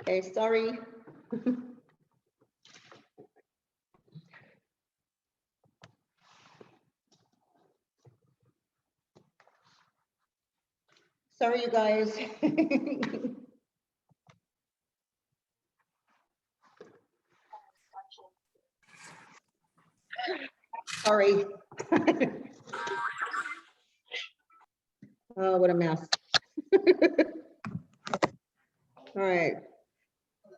Okay, sorry. Sorry, you guys. Sorry. Oh, what a mess. All right.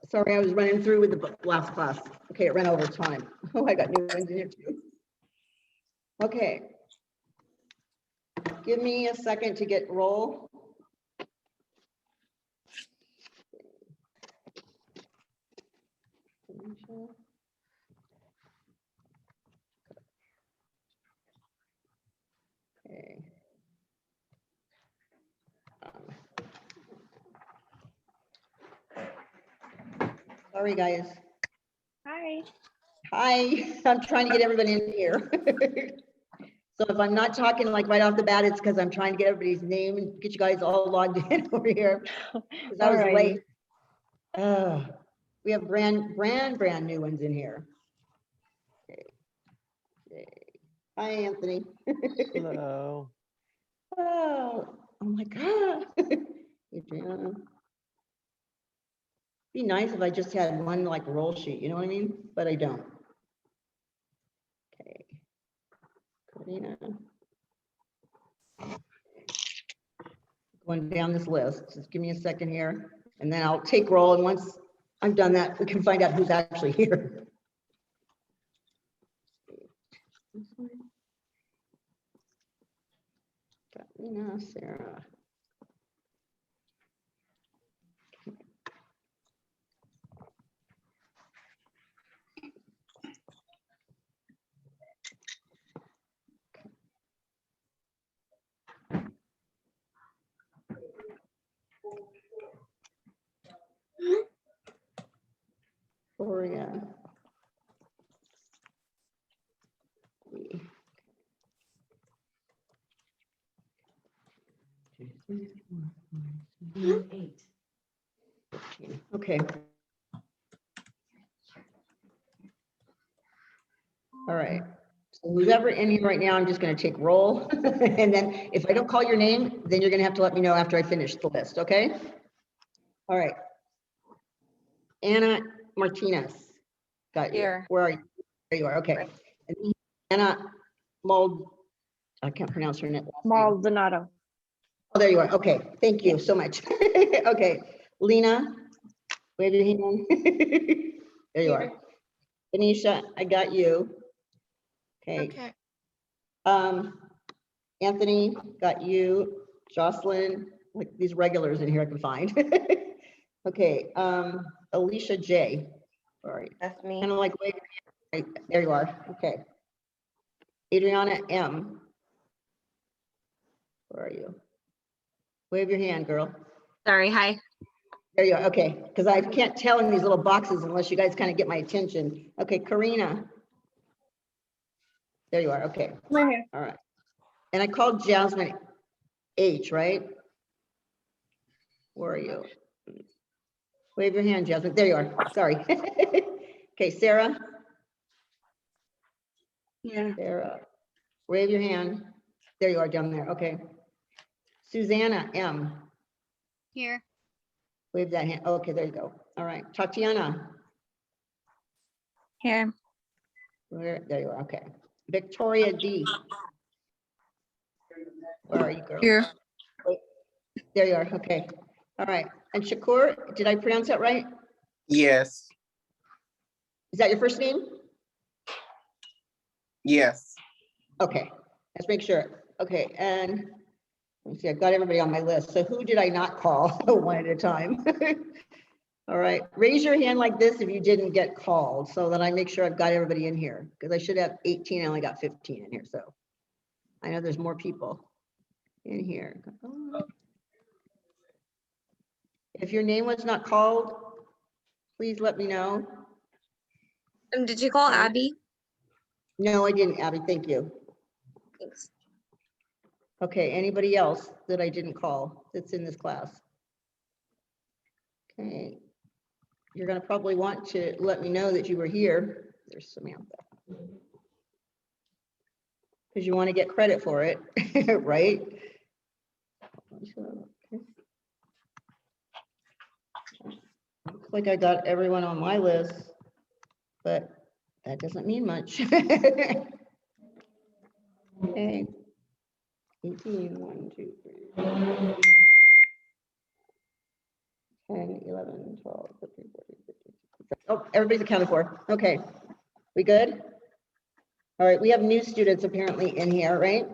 Sorry, I was running through with the last class. Okay, it ran over time. Oh, I got new ones in here too. Okay. Give me a second to get roll. Okay. Sorry, guys. Hi. Hi, I'm trying to get everybody in here. So if I'm not talking like right off the bat, it's because I'm trying to get everybody's name and get you guys all logged in over here. Because I was late. We have brand new ones in here. Okay. Okay. Hi, Anthony. Hello. Oh my God. Adriana. Be nice if I just had one like roll sheet, you know what I mean? But I don't. Okay. Karina. Going down this list, just give me a second here, and then I'll take roll, and once I've done that, we can find out who's actually here. Karina, Sarah. Gloria. Okay. All right. So who's ever in here right now, I'm just going to take roll. And then if I don't call your name, then you're going to have to let me know after I finish the list. Okay. All right. Anna Martinez. Got you. Here. Where are you? There you are. Okay. And then Anna Mold. I can't pronounce her name. Maldonado. Oh, there you are. Okay. Thank you so much. Okay. Lena. Wave your hand. There you are. Venetia, I got you. Okay. Anthony, got you. Jocelyn, like these regulars in here I can find. Okay. Alicia J. Sorry. That's me. Kind of like wave. Right, there you are. Okay. Adriana M. Where are you? Wave your hand, girl. Sorry. Hi. There you are. Okay. Because I can't tell in these little boxes unless you guys kind of get my attention. Okay. Karina. There you are. Okay. Right here. All right. And I called Jasmine H, right? Where are you? Wave your hand, Jasmine. There you are. Sorry. Okay, Sarah. Yeah. Sarah. Wave your hand. There you are down there. Okay. Susanna M. Here. Wave that hand. Okay, there you go. All right. Tatiana. Here. Where? There you are. Okay. Victoria D. Where are you, girl? Here. There you are. Okay. All right. And Shakur, did I pronounce that right? Yes. Is that your first name? Yes. Okay. Let's make sure. Okay. And let me see. I've got everybody on my list. So who did I not call one at a time? All right. Raise your hand like this if you didn't get called so that I make sure I've got everybody in here because I should have 18. I only got 15 in here. So I know there's more people in here. If your name was not called, please let me know. Did you call Okay. Abby? No, I didn't, Abby. Thank you. Thanks. Okay. Anybody else that I didn't call that's in this class? Okay. you're gonna probably want to let me know that you were here. There's Samantha. Because you want to get credit for it, right? Okay. Looks like I got everyone on my list, but that doesn't mean much. Okay. 18, 1, 2, 3, 10, 11, 12, 13, 14, 15. Oh, everybody's accounted for. Okay. We good? All right, we have new students apparently in here, right?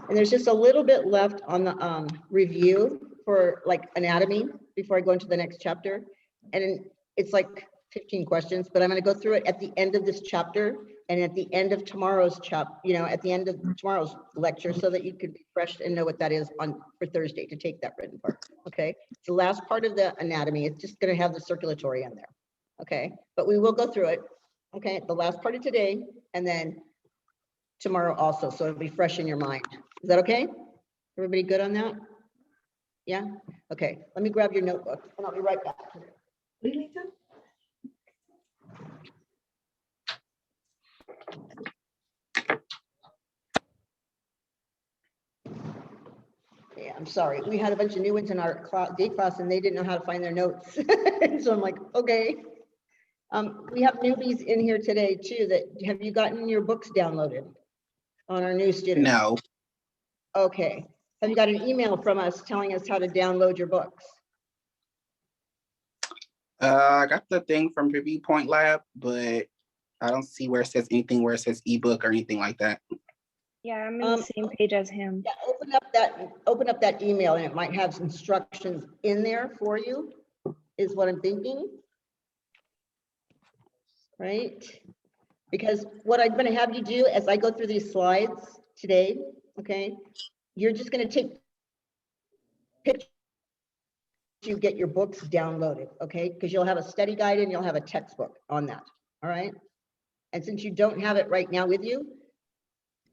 And there's just a little bit left on the review for like anatomy before I go into the next chapter. And it's like 15 questions, but I'm going to go through it at the end of this chapter and at the end of tomorrow's at the end of tomorrow's lecture, so that you could be fresh and know what that is for Thursday to take that written part. Okay. It's the last part of the anatomy. It's just going to have the circulatory in there. Okay. But we will go through it. Okay. The last part of today and then tomorrow also. So it'll be fresh in your mind. Is that okay? Everybody good on that? Yeah? Okay. Let me grab your notebook and I'll be right back. Yeah, I'm sorry. We had a bunch of new ones in our day class and they didn't know how to find their notes. So I'm like, okay. We have newbies in here today too. Have you gotten your books downloaded on our new students? No. Okay. Have you got an email from us telling us how to download your books? I got the thing from Review Point Lab, but I don't see where it says anything where it says ebook or anything like that. Yeah, I'm in the same page as him. Yeah, open up that email and it might have some instructions in there for you, is what I'm thinking. Right? Because what I'm going to have you do as I go through these slides today, okay, you're just going to take pictures. You get your books downloaded, okay? Because you'll have a study guide and you'll have a textbook on that, all right? And since you don't have it right now with you,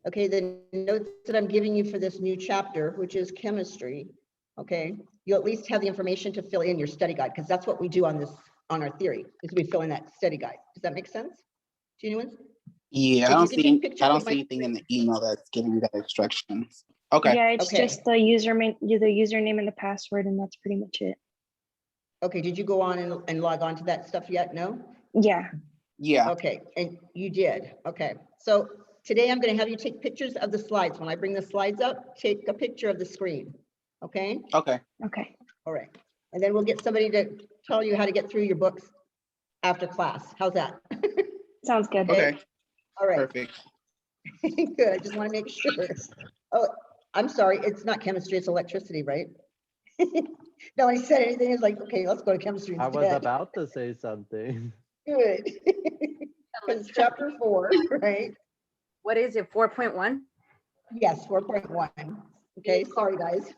okay, the notes that I'm giving you for this new chapter, which is chemistry, okay, you at least have the information to fill in your study guide, because that's what we do on our theory, is we fill in that study guide. Does that make sense to anyone? Yeah, So I don't you can take see pictures of my anything in the email that's giving you that instructions. Okay. Yeah, it's Okay. just the username and the password, and that's pretty much it. Okay, did you go on and log on to that stuff yet? No? Yeah. Yeah. Okay, and you did. Okay, so today I'm going to have you take pictures of the slides. When I bring the slides up, take a picture of the screen. Okay, Okay. Okay. all right. And then we'll get somebody to tell you how to get through your books after class. How's that? Sounds good. Okay. All right. Perfect. Good. I just want to make sure. Oh, I'm sorry. It's not chemistry. It's electricity, right? Nobody said anything. It's like, okay, let's go to chemistry I was instead. about to say something. Good. Because it's chapter 4, right? What is it, 4.1? Yes, 4.1. Okay, sorry, guys.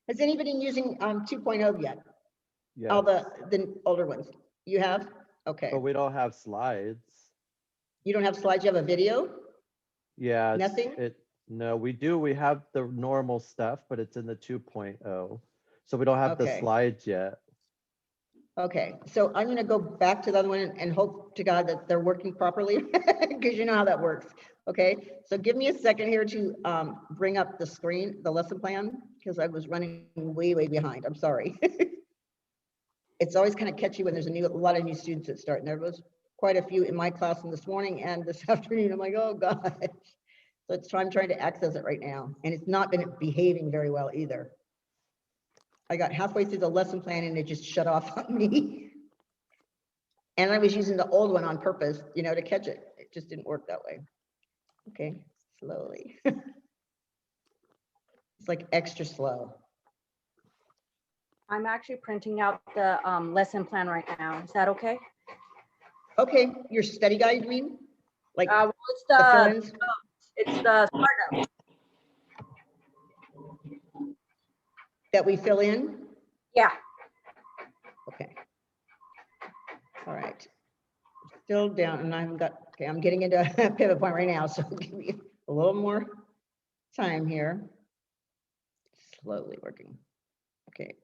Has anybody using 2.0 yet? Yeah, All the older ones? You have? Okay. but we don't have slides. You don't have slides, you have a video? Yeah, Nothing? No, we do. We have the normal stuff, but it's in the 2.0. So we don't have the Okay. slides yet. Okay, so I'm gonna go back to the other one and hope to God that they're working properly, because you know how that works. Okay, so give me a second here to bring up the screen, the lesson plan, because I was running way behind. I'm sorry. It's always kind of catchy when there's a lot of new students that start, and there was quite a few in my class this morning and this afternoon. I'm like, oh God. So I'm trying to access it right now, and it's not been behaving very well either. I got halfway through the lesson plan and it just shut off on me. And I was using the old one on purpose, to catch it. It just didn't work that way. Okay, slowly. It's like extra slow. I'm actually printing out the lesson plan right now. Is that okay? Okay, your study guide, you mean? Like Well, the fill-ins? it's the startup. That we fill in? Yeah. Okay. All right. Still down, and okay, I'm getting into a pivot point right now, so give me a little more time here. Slowly working. Okay.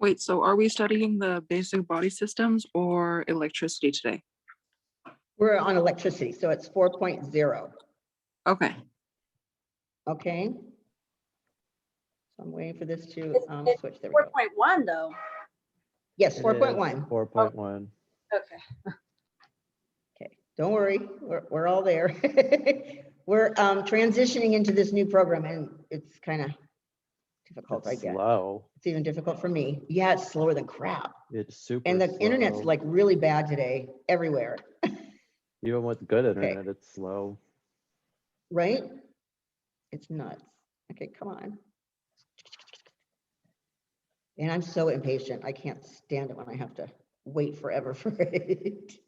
Wait, so are we studying the basic body systems or electricity today? We're on electricity, so it's 4.0, Okay. okay? So I'm waiting for this to It's switch. There we go. 4.1 though. Yes, It 4.1. 4.1. Okay. Okay, don't worry, we're all there. We're transitioning into this new program and it's kind of difficult, I It's get. slow. It's even difficult for me. Yeah, it's slower than crap. It's super And the slow. internet's like really bad today, everywhere, Even with good internet, it's slow. right? It's nuts. Okay, come on. And I'm so impatient. I can't stand it when I have to wait forever for it.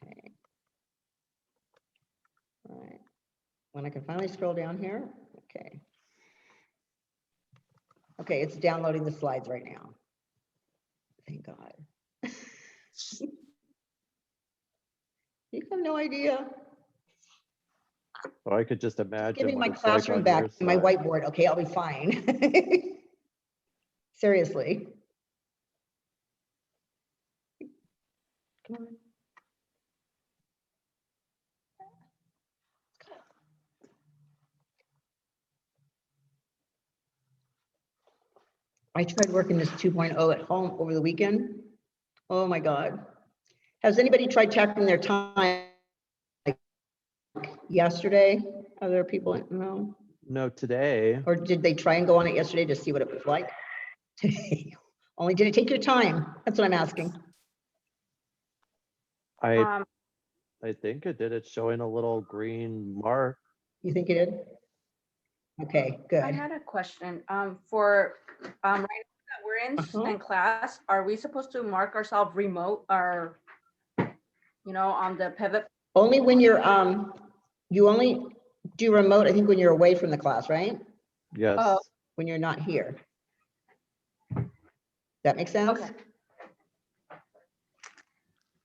Okay. All right. When I can finally scroll down here, okay. Okay, it's downloading the slides right now. Thank God. You have no idea. Or I could just imagine Give me my what it's like classroom on back your and my side. whiteboard. Okay, I'll be fine. Seriously. Come on. I tried working this 2.0 at home over the weekend. Oh my God. Has anybody tried tracking their time like yesterday? Are there people, no? No, today. Or did they try and go on it yesterday to see what it was like? Only did it take your time? That's what I'm asking. I think it did. It's showing a little green mark. You think it did? Okay, I good. had a question. For right now that we're Uh-huh. in class, are we supposed to mark ourselves remote or, on the pivot? Only when you're, you only do remote, I think, when you're away from the class, right? Yes. Oh. When you're not here. That makes sense? Okay.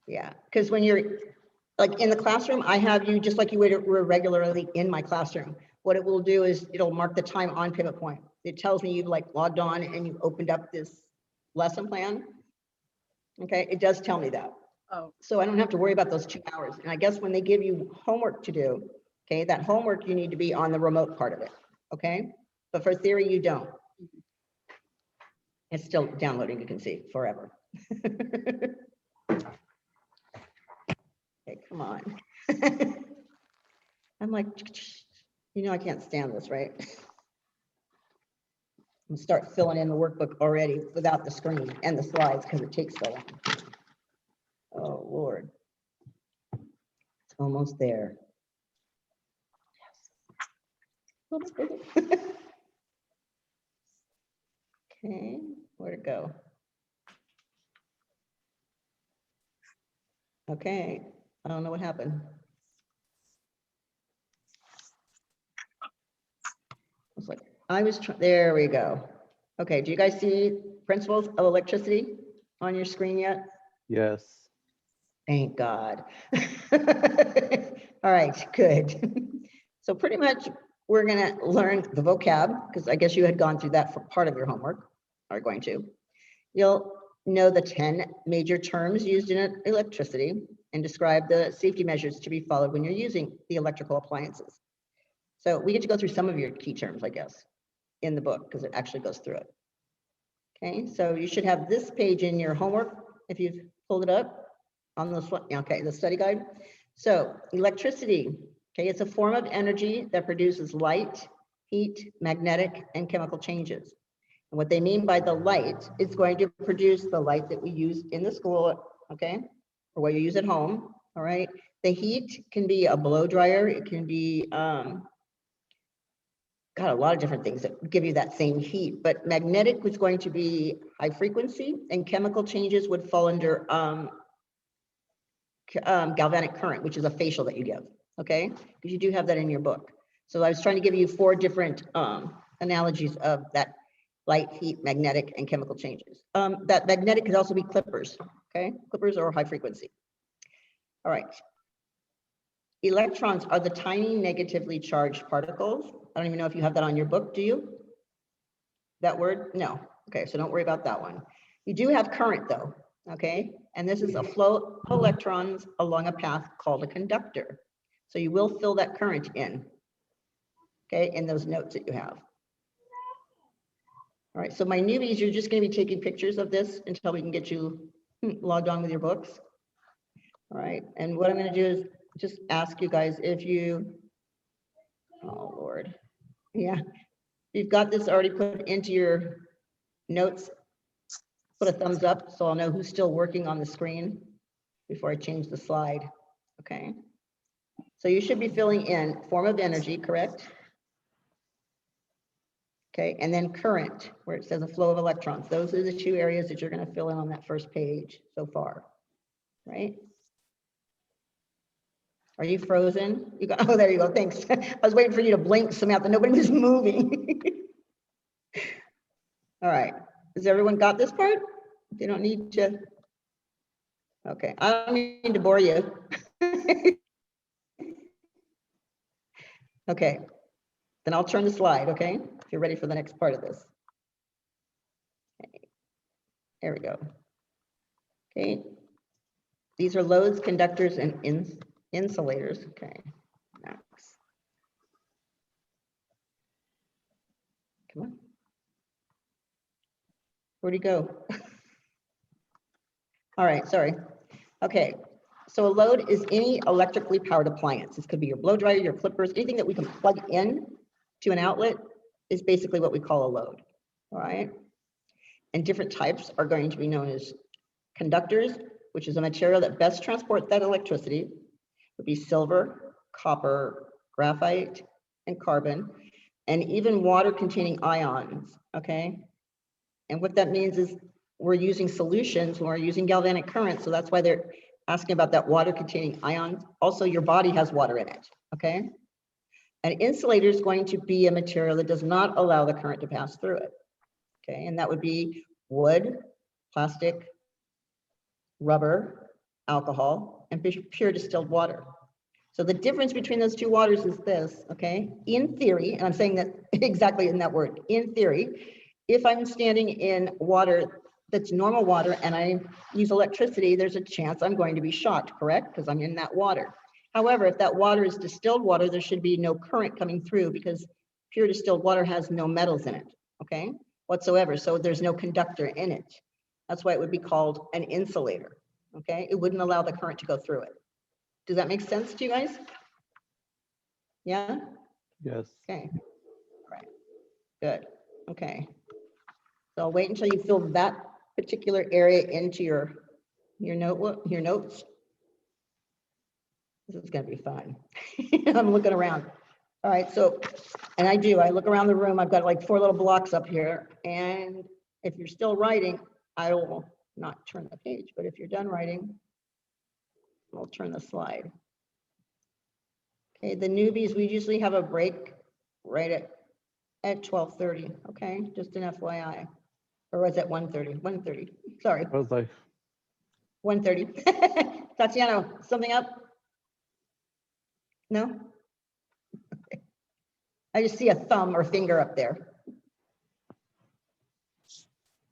Yeah, because when you're like in the classroom, I have you just like you were regularly in my classroom. What it will do is it'll mark the time on pivot point. It tells me you've like logged on and you opened up this lesson plan. Okay, it does tell me that. Oh. So I don't have to worry about those 2 hours. And I guess when they give you homework to do, okay, that homework, you need to be on the remote part of it, okay? But for theory, you don't. It's still downloading, you can see, forever. Okay, come on. I'm like, I can't stand this, right? I'm gonna start filling in the workbook already without the screen and the slides because it takes so long. Oh, Lord. It's almost there. Yes. Okay, where'd it go? Okay, I don't know what happened. It's like, there we go. Okay, do you guys see principles of electricity on your screen yet? Yes. Thank God. All right, good. So pretty much we're gonna learn the vocab, because I guess you had gone through that for part of your homework, are going to. You'll know the 10 major terms used in electricity and describe the safety measures to be followed when you're using the electrical appliances. So we get to go through some of your key terms, I guess, in the book, because it actually goes through it. Okay, so you should have this page in your homework, if you've pulled it up on this one. Okay, the study guide. So electricity, okay, it's a form of energy that produces light, heat, magnetic, and chemical changes. And what they mean by the light, it's going to produce the light that we use in the school, okay, or what you use at home, all right? The heat can be a blow dryer. It can be, a lot of different things that give you that same heat, but magnetic was going to be high frequency and chemical changes would fall under galvanic current, which is a facial that you give, okay? Because you do have that in your book. So I was trying to give you 4 different analogies of that light, heat, magnetic, and chemical changes. That magnetic could also be clippers, okay? Clippers or high frequency. All right. Electrons are the tiny negatively charged particles. I don't even know if you have that on your book, do you? That word? No. Okay, so don't worry about that one. You do have current though, okay? And this is a flow of electrons along a path called a conductor. So you will fill that current in, okay, in those notes that you have. All right, so my newbies, you're just going to be taking pictures of this until we can get you logged on with your books. All right, and what I'm going to do is just ask you guys if you, oh Lord, yeah, you've got this already put into your notes, put a thumbs up so I'll know who's still working on the screen before I change the slide. Okay, so you should be filling in form of energy, correct? Okay, and then current, where it says a flow of electrons. Those are the two areas that you're going to fill in on that first page so far, right? Are you frozen? You got, oh, there you go, thanks. I was waiting for you to blink, Samantha, nobody was moving. All right, has everyone got this part? They don't need to. Okay, I don't need to bore you. Okay, then I'll turn the slide, okay? If you're ready for the next part of this. Okay. There we go. Okay, these are loads, conductors, and insulators. Okay, next. Come on. Where'd he go? All right, sorry. Okay, so a load is any electrically powered appliance. This could be your blow dryer, your clippers, anything that we can plug in to an outlet is basically what we call a load. All right, and different types are going to be known as conductors, which is a material that best transports that electricity. Would be silver, copper, graphite, and carbon, and even water containing ions, okay? And what that means is we're using solutions when we're using galvanic current, so that's why they're asking about that water containing ions. Also, your body has water in it, okay? An insulator is going to be a material that does not allow the current to pass through it, okay? And that would be wood, plastic, rubber, alcohol, and pure distilled water. So the difference between those two waters is this, okay? In theory, and I'm saying that exactly in that word, in theory, if I'm standing in water that's normal water and I use electricity, there's a chance I'm going to be shocked, correct? Because I'm in that water. However, if that water is distilled water, there should be no current coming through because pure distilled water has no metals in it, okay? Whatsoever, so there's no conductor in it. That's why it would be called an insulator, okay? It wouldn't allow the current to go through it. Does that make sense to you guys? Yeah? Yes. Okay, all right, good, okay. So I'll wait until you fill that particular area into your notes. This is gonna be fun. I'm looking around. All right, so, and I look around the room, I've got like 4 little blocks up here, and if you're still writing, I will not turn the page, but if you're done writing, I'll turn the slide. Okay, the newbies, we usually have a break right at 12:30, okay? Just an FYI. Or was it 1:30? 1:30, sorry, I was like, 1:30. Tatiana, something up? No? Okay. I just see a thumb or finger up there.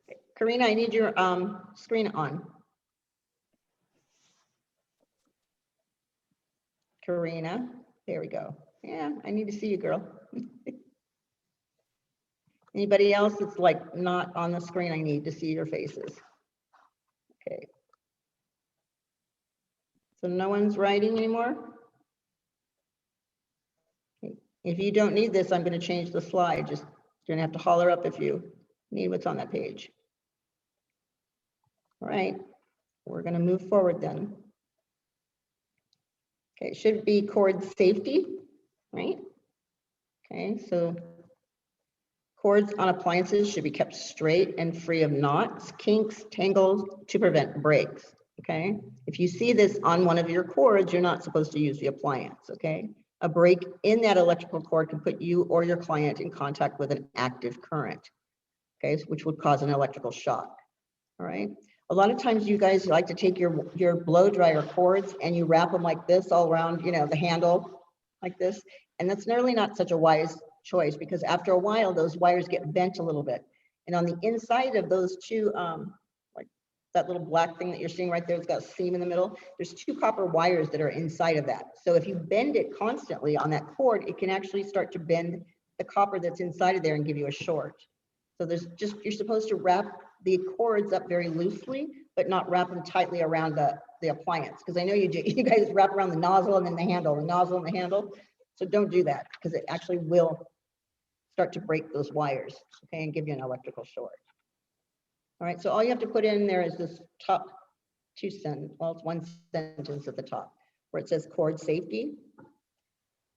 Okay. Karina, I need your screen on. Karina, there we go. Yeah, I need to see you, girl. Anybody else that's like not on the screen, I need to see your faces. Okay. So no one's writing anymore? Okay. If you don't need this, I'm going to change the slide. Just you're going to have to holler up if you need what's on that page. All right, we're going to move forward then. Okay, it should be cord safety, right? Okay, so cords on appliances should be kept straight and free of knots, kinks, tangles to prevent breaks, okay? If you see this on one of your cords, you're not supposed to use the appliance, okay? A break in that electrical cord can put you or your client in contact with an active current, okay, which would cause an electrical shock, all right? A lot of times you guys like to take your blow dryer cords and you wrap them like this all around, you know, the handle like this. And that's really not such a wise choice because after a while, those wires get bent a little bit. And on the inside of those two, like that little black thing that you're seeing right there, it's got a seam in the middle. There's two copper wires that are inside of that. So if you bend it constantly on that cord, it can actually start to bend the copper that's inside of there and give you a short. So there's just, you're supposed to wrap the cords up very loosely, but not wrap them tightly around the appliance. Because I know you do, you guys wrap around the nozzle and then the handle, the nozzle and the handle. So don't do that, because it actually will start to break those wires, okay, and give you an electrical short. All right, so all you have to put in there is this top two sentence, well, it's one sentence at the top, where it says cord safety.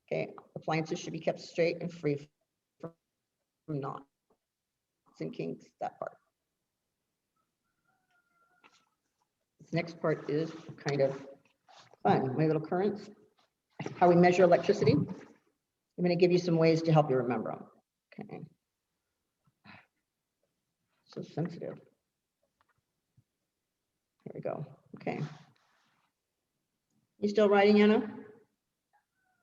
Okay, appliances should be kept straight and free from knots and kinks, that part. This next part is kind of fun, my little currents, how we measure electricity. I'm going to give you some ways to help you remember them. Okay. So sensitive. Here we go. Okay. You still writing, Anna?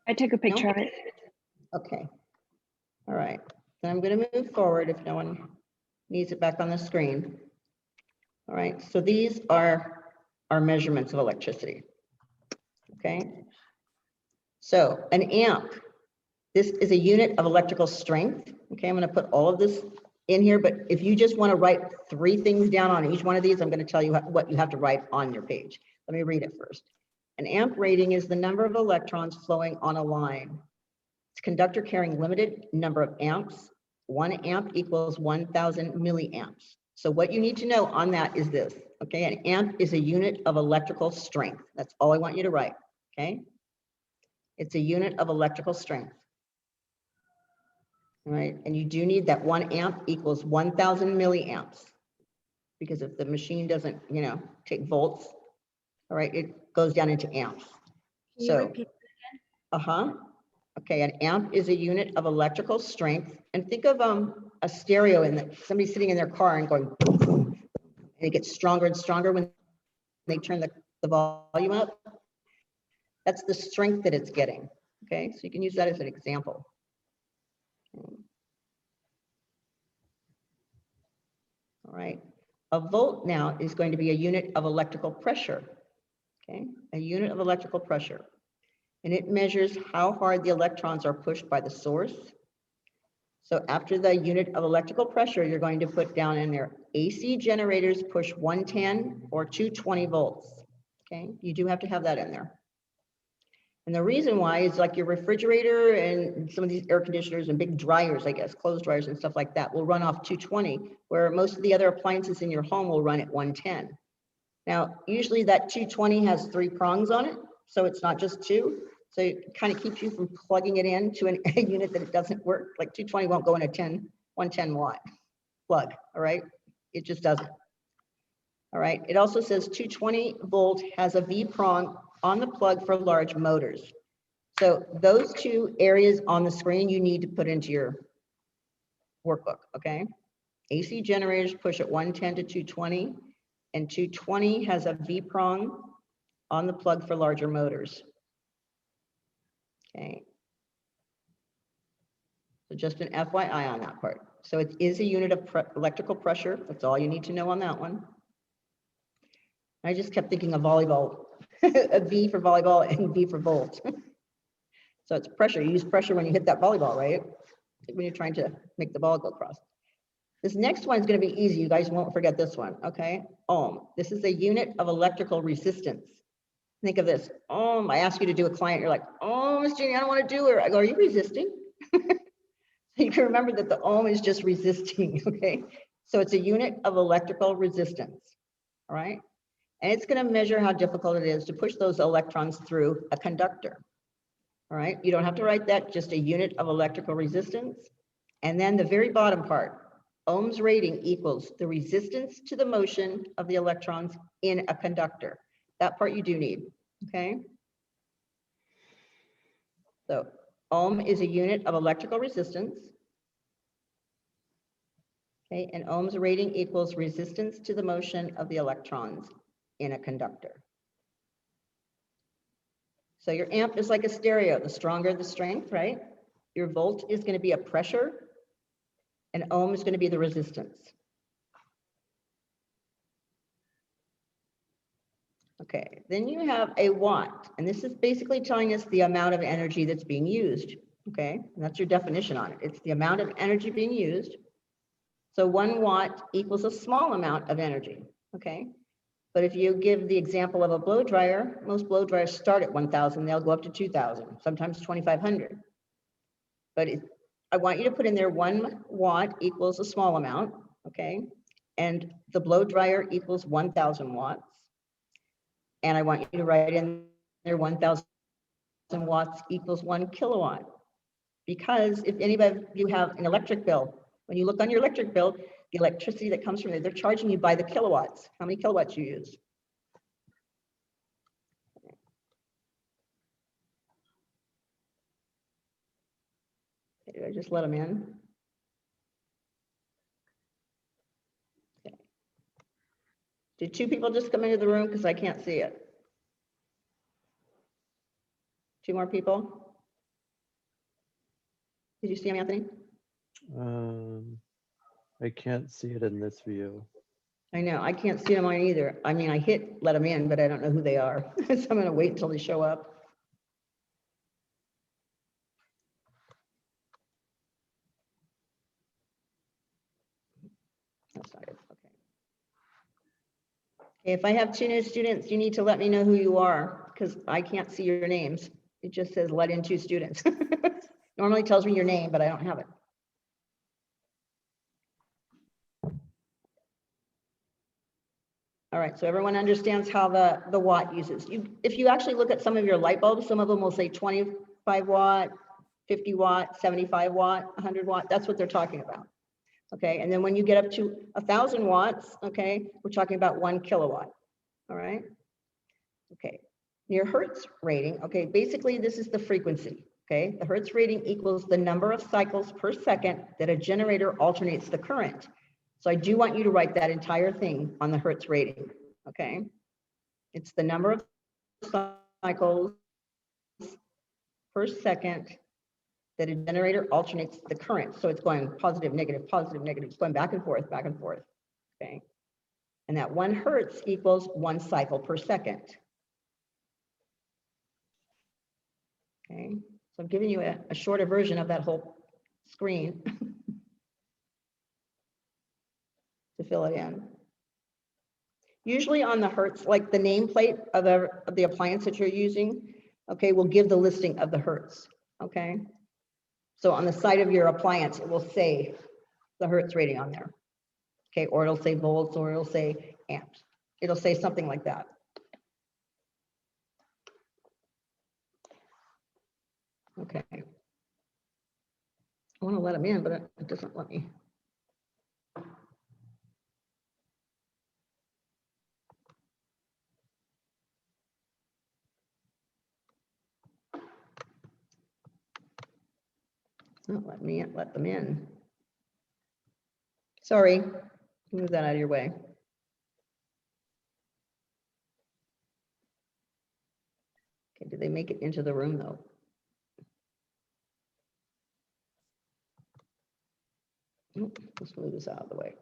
I took a picture of it. Okay. All right. Then I'm going to move forward if no one needs it back on the screen. All right. So these are our measurements of electricity. Okay. So an amp, this is a unit of electrical strength. Okay. I'm going to put all of this in here, but if you just want to write 3 things down on each one of these, I'm going to tell you what you have to write on your page. Let me read it first. An amp rating is the number of electrons flowing on a line. It's a conductor carrying limited number of amps. 1 amp equals 1,000 milliamps. So what you need to know on that is this, okay? An amp is a unit of electrical strength. That's all I want you to write, okay? It's a unit of electrical strength. All right, and you do need that 1 amp equals 1,000 milliamps, because if the machine doesn't, you know, take volts, all right, it goes down into amps. Can you So, repeat? okay, an amp is a unit of electrical strength. And think of a stereo somebody sitting in their car and going, boom, boom, and it gets stronger and stronger when they turn the volume up. That's the strength that it's getting. Okay, so you can use that as an example. All right, a volt now is going to be a unit of electrical pressure. Okay, a unit of electrical pressure. And it measures how hard the electrons are pushed by the source. So after the unit of electrical pressure, you're going to put down in there, AC generators push 110 or 220 volts. Okay, you do have to have that in there. And the reason why is like your refrigerator and some of these air conditioners and big dryers, I guess, clothes dryers and stuff like that will run off 220, where most of the other appliances in your home will run at 110. Now, usually that 220 has 3 prongs on it, so it's not just 2. So it kind of keeps you from plugging it into a unit that it doesn't work. Like 220 won't go in a 110 watt plug, all right? It just doesn't. All right, it also says 220 volt has a V prong on the plug for large motors. So those 2 areas on the screen you need to put into your workbook, okay? AC generators push at 110 to 220, and 220 has a V prong on the plug for larger motors. Okay. So just an FYI on that part. So it is a unit of electrical pressure. That's all you need to know on that one. I just kept thinking of volleyball, a V for volleyball and V for volt. So it's pressure. You use pressure when you hit that volleyball, right? When you're trying to make the ball go across. This next one is going to be easy. You guys won't forget this one, okay? Ohm. This is a unit of electrical resistance. Think of this. Ohm. I ask you to do a client. You're like, oh, Miss Jeannie, I don't want to do it. I go, are you resisting? You can remember that the ohm is just resisting, okay? So it's a unit of electrical resistance, all right? And it's going to measure how difficult it is to push those electrons through a conductor, all right? You don't have to write that, just a unit of electrical resistance. And then the very bottom part, Ohm's rating equals the resistance to the motion of the electrons in a conductor. That part you do need, okay? So Ohm is a unit of electrical resistance. Okay, and Ohm's rating equals resistance to the motion of the electrons in a conductor. So your amp is like a stereo. The stronger the strength, right? Your volt is going to be a pressure. and ohm is going to be the resistance. Okay, then you have a watt, and this is basically telling us the amount of energy that's being used. Okay, and that's your definition on it. It's the amount of energy being used. So 1 watt equals a small amount of energy. Okay, but if you give the example of a blow dryer, most blow dryers start at 1,000, they'll go up to 2,000, sometimes 2,500. But I want you to put in there 1 watt equals a small amount, okay? And the blow dryer equals 1,000 watts. And I want you to write in there 1,000 watts equals 1 kilowatt. Because if anybody of you have an electric bill, when you look on your electric bill, the electricity that comes from it, they're charging you by the kilowatts, how many kilowatts you use. Okay, did I just let them in? Okay. Did 2 people just come into the room? Because I can't see it. 2 more people? Did you see him, Anthony? I can't see it in this view. I know, I can't see them on either. I mean, I hit let them in, but I don't know who they are. So I'm gonna wait until they show up. That's not it, okay. Okay, if I have 2 new students, you need to let me know who you are, because I can't see your names. It just says let in 2 students. Normally tells me your name, but I don't have it. All right, so everyone understands how the watt uses. If you actually look at some of your light bulbs, some of them will say 25 watt, 50 watt, 75 watt, 100 watt. That's what they're talking about. Okay, and then when you get up to 1,000 watts, okay, we're talking about 1 kilowatt. All right. Okay, your Hertz rating. Okay, basically this is the frequency. Okay, the Hertz rating equals the number of cycles per second that a generator alternates the current. So I do want you to write that entire thing on the Hertz rating, okay? It's the number of cycles per second that a generator alternates the current. So it's going positive, negative, it's going back and forth, okay? And that 1 Hertz equals 1 cycle per second. Okay, so I'm giving you a shorter version of that whole screen to fill it in. Usually on the Hertz, like the nameplate of the appliance that you're using, okay, will give the listing of the Hertz, okay? So on the side of your appliance, it will say the Hertz rating on there, okay? Or it'll say volts, or it'll say amps. It'll say something like that. Okay. I want to let them in, but it doesn't let me. Not let me let them in. Sorry, move that out of your way. Okay, did they make it into the room though? Nope, let's move this out of the way.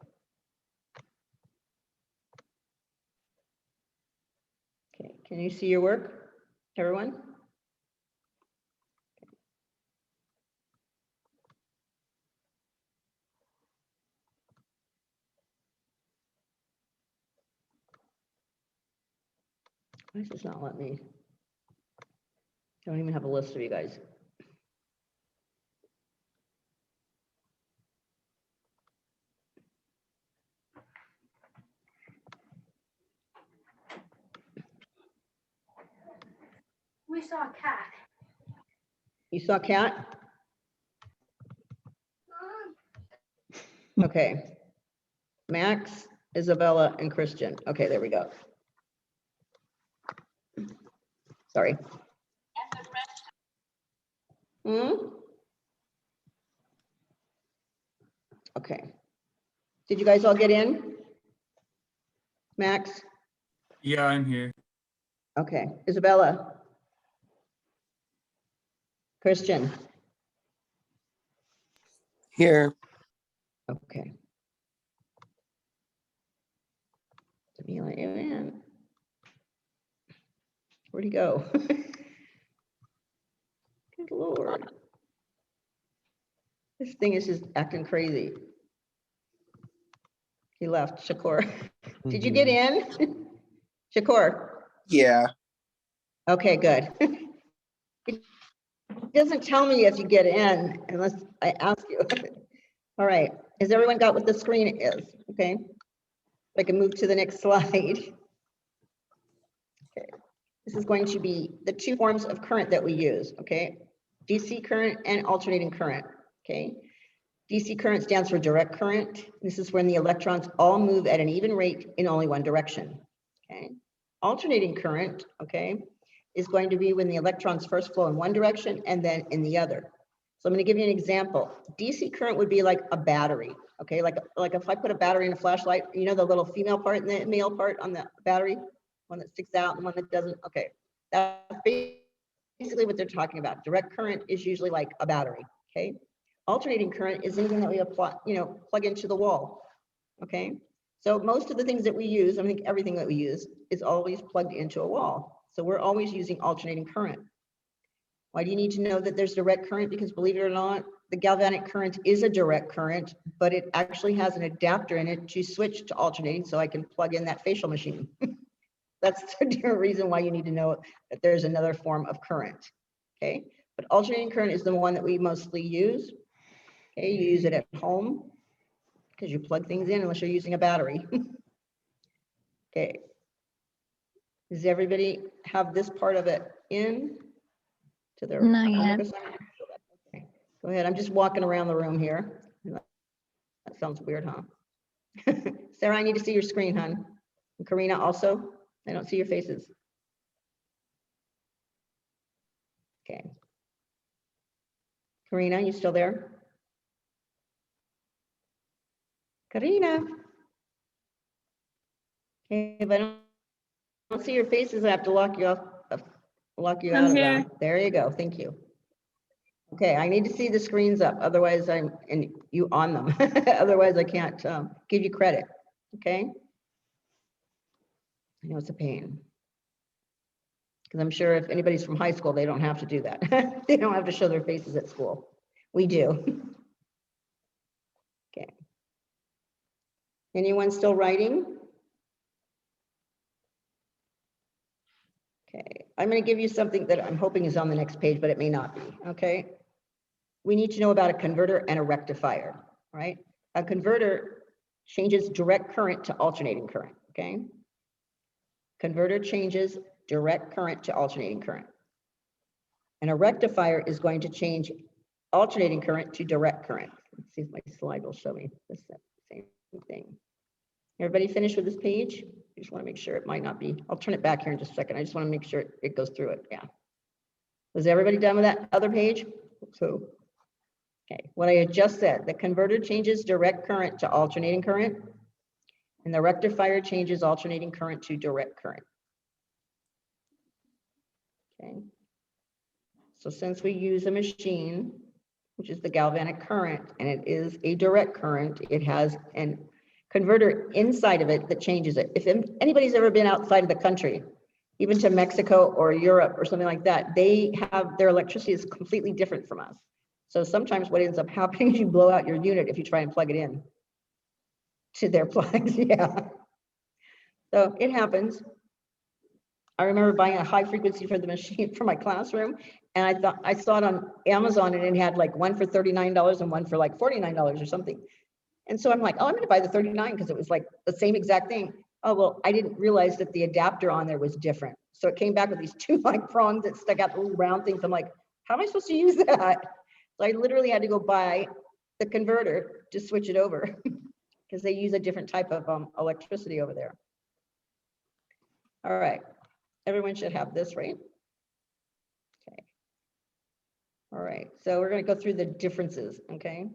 Okay, can you see your work, everyone? Why does this not let me? I don't even have a list of you guys. We saw a cat. You saw Cat? Okay. Max, Isabella, and Christian. Okay, there we go. Sorry. Okay. Did you guys all get in? Max? Yeah, I'm here. Okay. Isabella? Christian? Here. Okay. Let me let you in. Where'd he go? Good Lord. This thing is just acting crazy. He left, Shakur. Did you get in? Shakur? Yeah, Okay, good. It doesn't tell me if you get in unless I ask you. All right, has everyone got what the screen is? Okay, I can move to the next slide. Okay, this is going to be the two forms of current that we use, okay? DC current and alternating current, okay? DC current stands for direct current. This is when the electrons all move at an even rate in only one direction, okay? Alternating current, okay, is going to be when the electrons first flow in one direction and then in the other. So I'm going to give you an example. DC current would be like a battery, okay? Like if I put a battery in a flashlight, you know the little female part and the male part on the battery, one that sticks out and one that doesn't, okay. That's basically what they're talking about. Direct current is usually like a battery, okay? Alternating current is anything that we apply, plug into the wall, okay? So most of the things that we use, I think everything that we use is always plugged into a wall. So we're always using alternating current. Why do you need to know that there's direct current? Because believe it or not, the galvanic current is a direct current, but it actually has an adapter in it to switch to alternating so I can plug in that facial machine. That's the different reason why you need to know that there's another form of current, okay? But alternating current is the one that we mostly use. Okay, you use it at home because you plug things in unless you're using a battery. Okay. Does everybody have this part of it in to their Not homework yet. assignment? Okay. Go ahead. I'm just walking around the room here. That sounds weird, huh? Sarah, I need to see your screen, hon. And Karina also. I don't see your faces. Okay. Karina, you still there? Karina. Okay, if I don't see your faces, I have to lock you off, lock you out of that. There you go. Thank you. Okay, I need to see the screens up. Otherwise, and you on them. Otherwise, I can't give you credit. Okay. I know it's a pain. Because I'm sure if anybody's from high school, they don't have to do that. They don't have to show their faces at school. We do. Okay. Anyone still writing? Okay, I'm going to give you something that I'm hoping is on the next page, but it may not be, okay? We need to know about a converter and a rectifier, right? A converter changes direct current to alternating current, okay? Converter changes direct current to alternating current. And a rectifier is going to change alternating current to direct current. Let's see if my slide will show me the same thing. Everybody finished with this page? I just want to make sure it might not be. I'll turn it back here in just a second. I just want to make sure it goes through it. Yeah. Was everybody done with that other page? So, okay, what I had just said, the converter changes direct current to alternating current, and the rectifier changes alternating current to direct current. Okay. So since we use a machine, which is the galvanic current, and it is a direct current, it has an converter inside of it that changes it. If anybody's ever been outside of the country, even to Mexico or Europe or something like that, they have their electricity is completely different from us. So sometimes what ends up happening is you blow out your unit if you try and plug it in to their plugs. Yeah. So it happens. I remember buying a high frequency for the machine for my classroom, and I saw it on Amazon, and it had like one for $39 and one for like $49 or something. And so I'm like, oh, I'm going to buy the 39 because it was like the same exact thing. Oh, well, I didn't realize that the adapter on there was different. So it came back with these two like prongs that stuck out, the little round things. I'm like, how am I supposed to use that? So I literally had to go buy the converter to switch it over because they use a different type of electricity over there. All right. Everyone should have this, right? Okay. All right. So we're going to go through the differences, okay?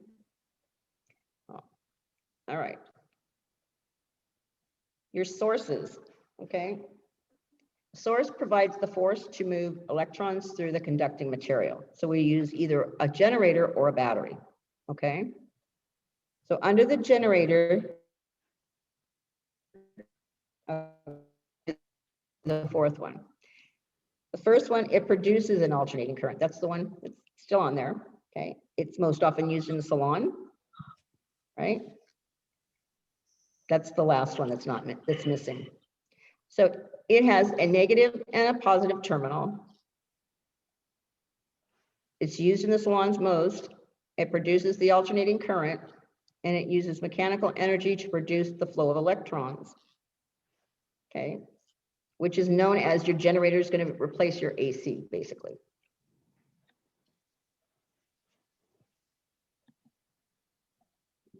All right. Your sources, okay? Source provides the force to move electrons through the conducting material. So we use either a generator or a battery, okay? So under the generator, the fourth one. The first one, it produces an alternating current. That's the one that's still on there, okay? It's most often used in the salon, right? That's the last one that's that's missing. So it has a negative and a positive terminal. It's used in the salons most. It produces the alternating current, and it uses mechanical energy to produce the flow of electrons, okay? Which is known as your generator is going to replace your AC, basically.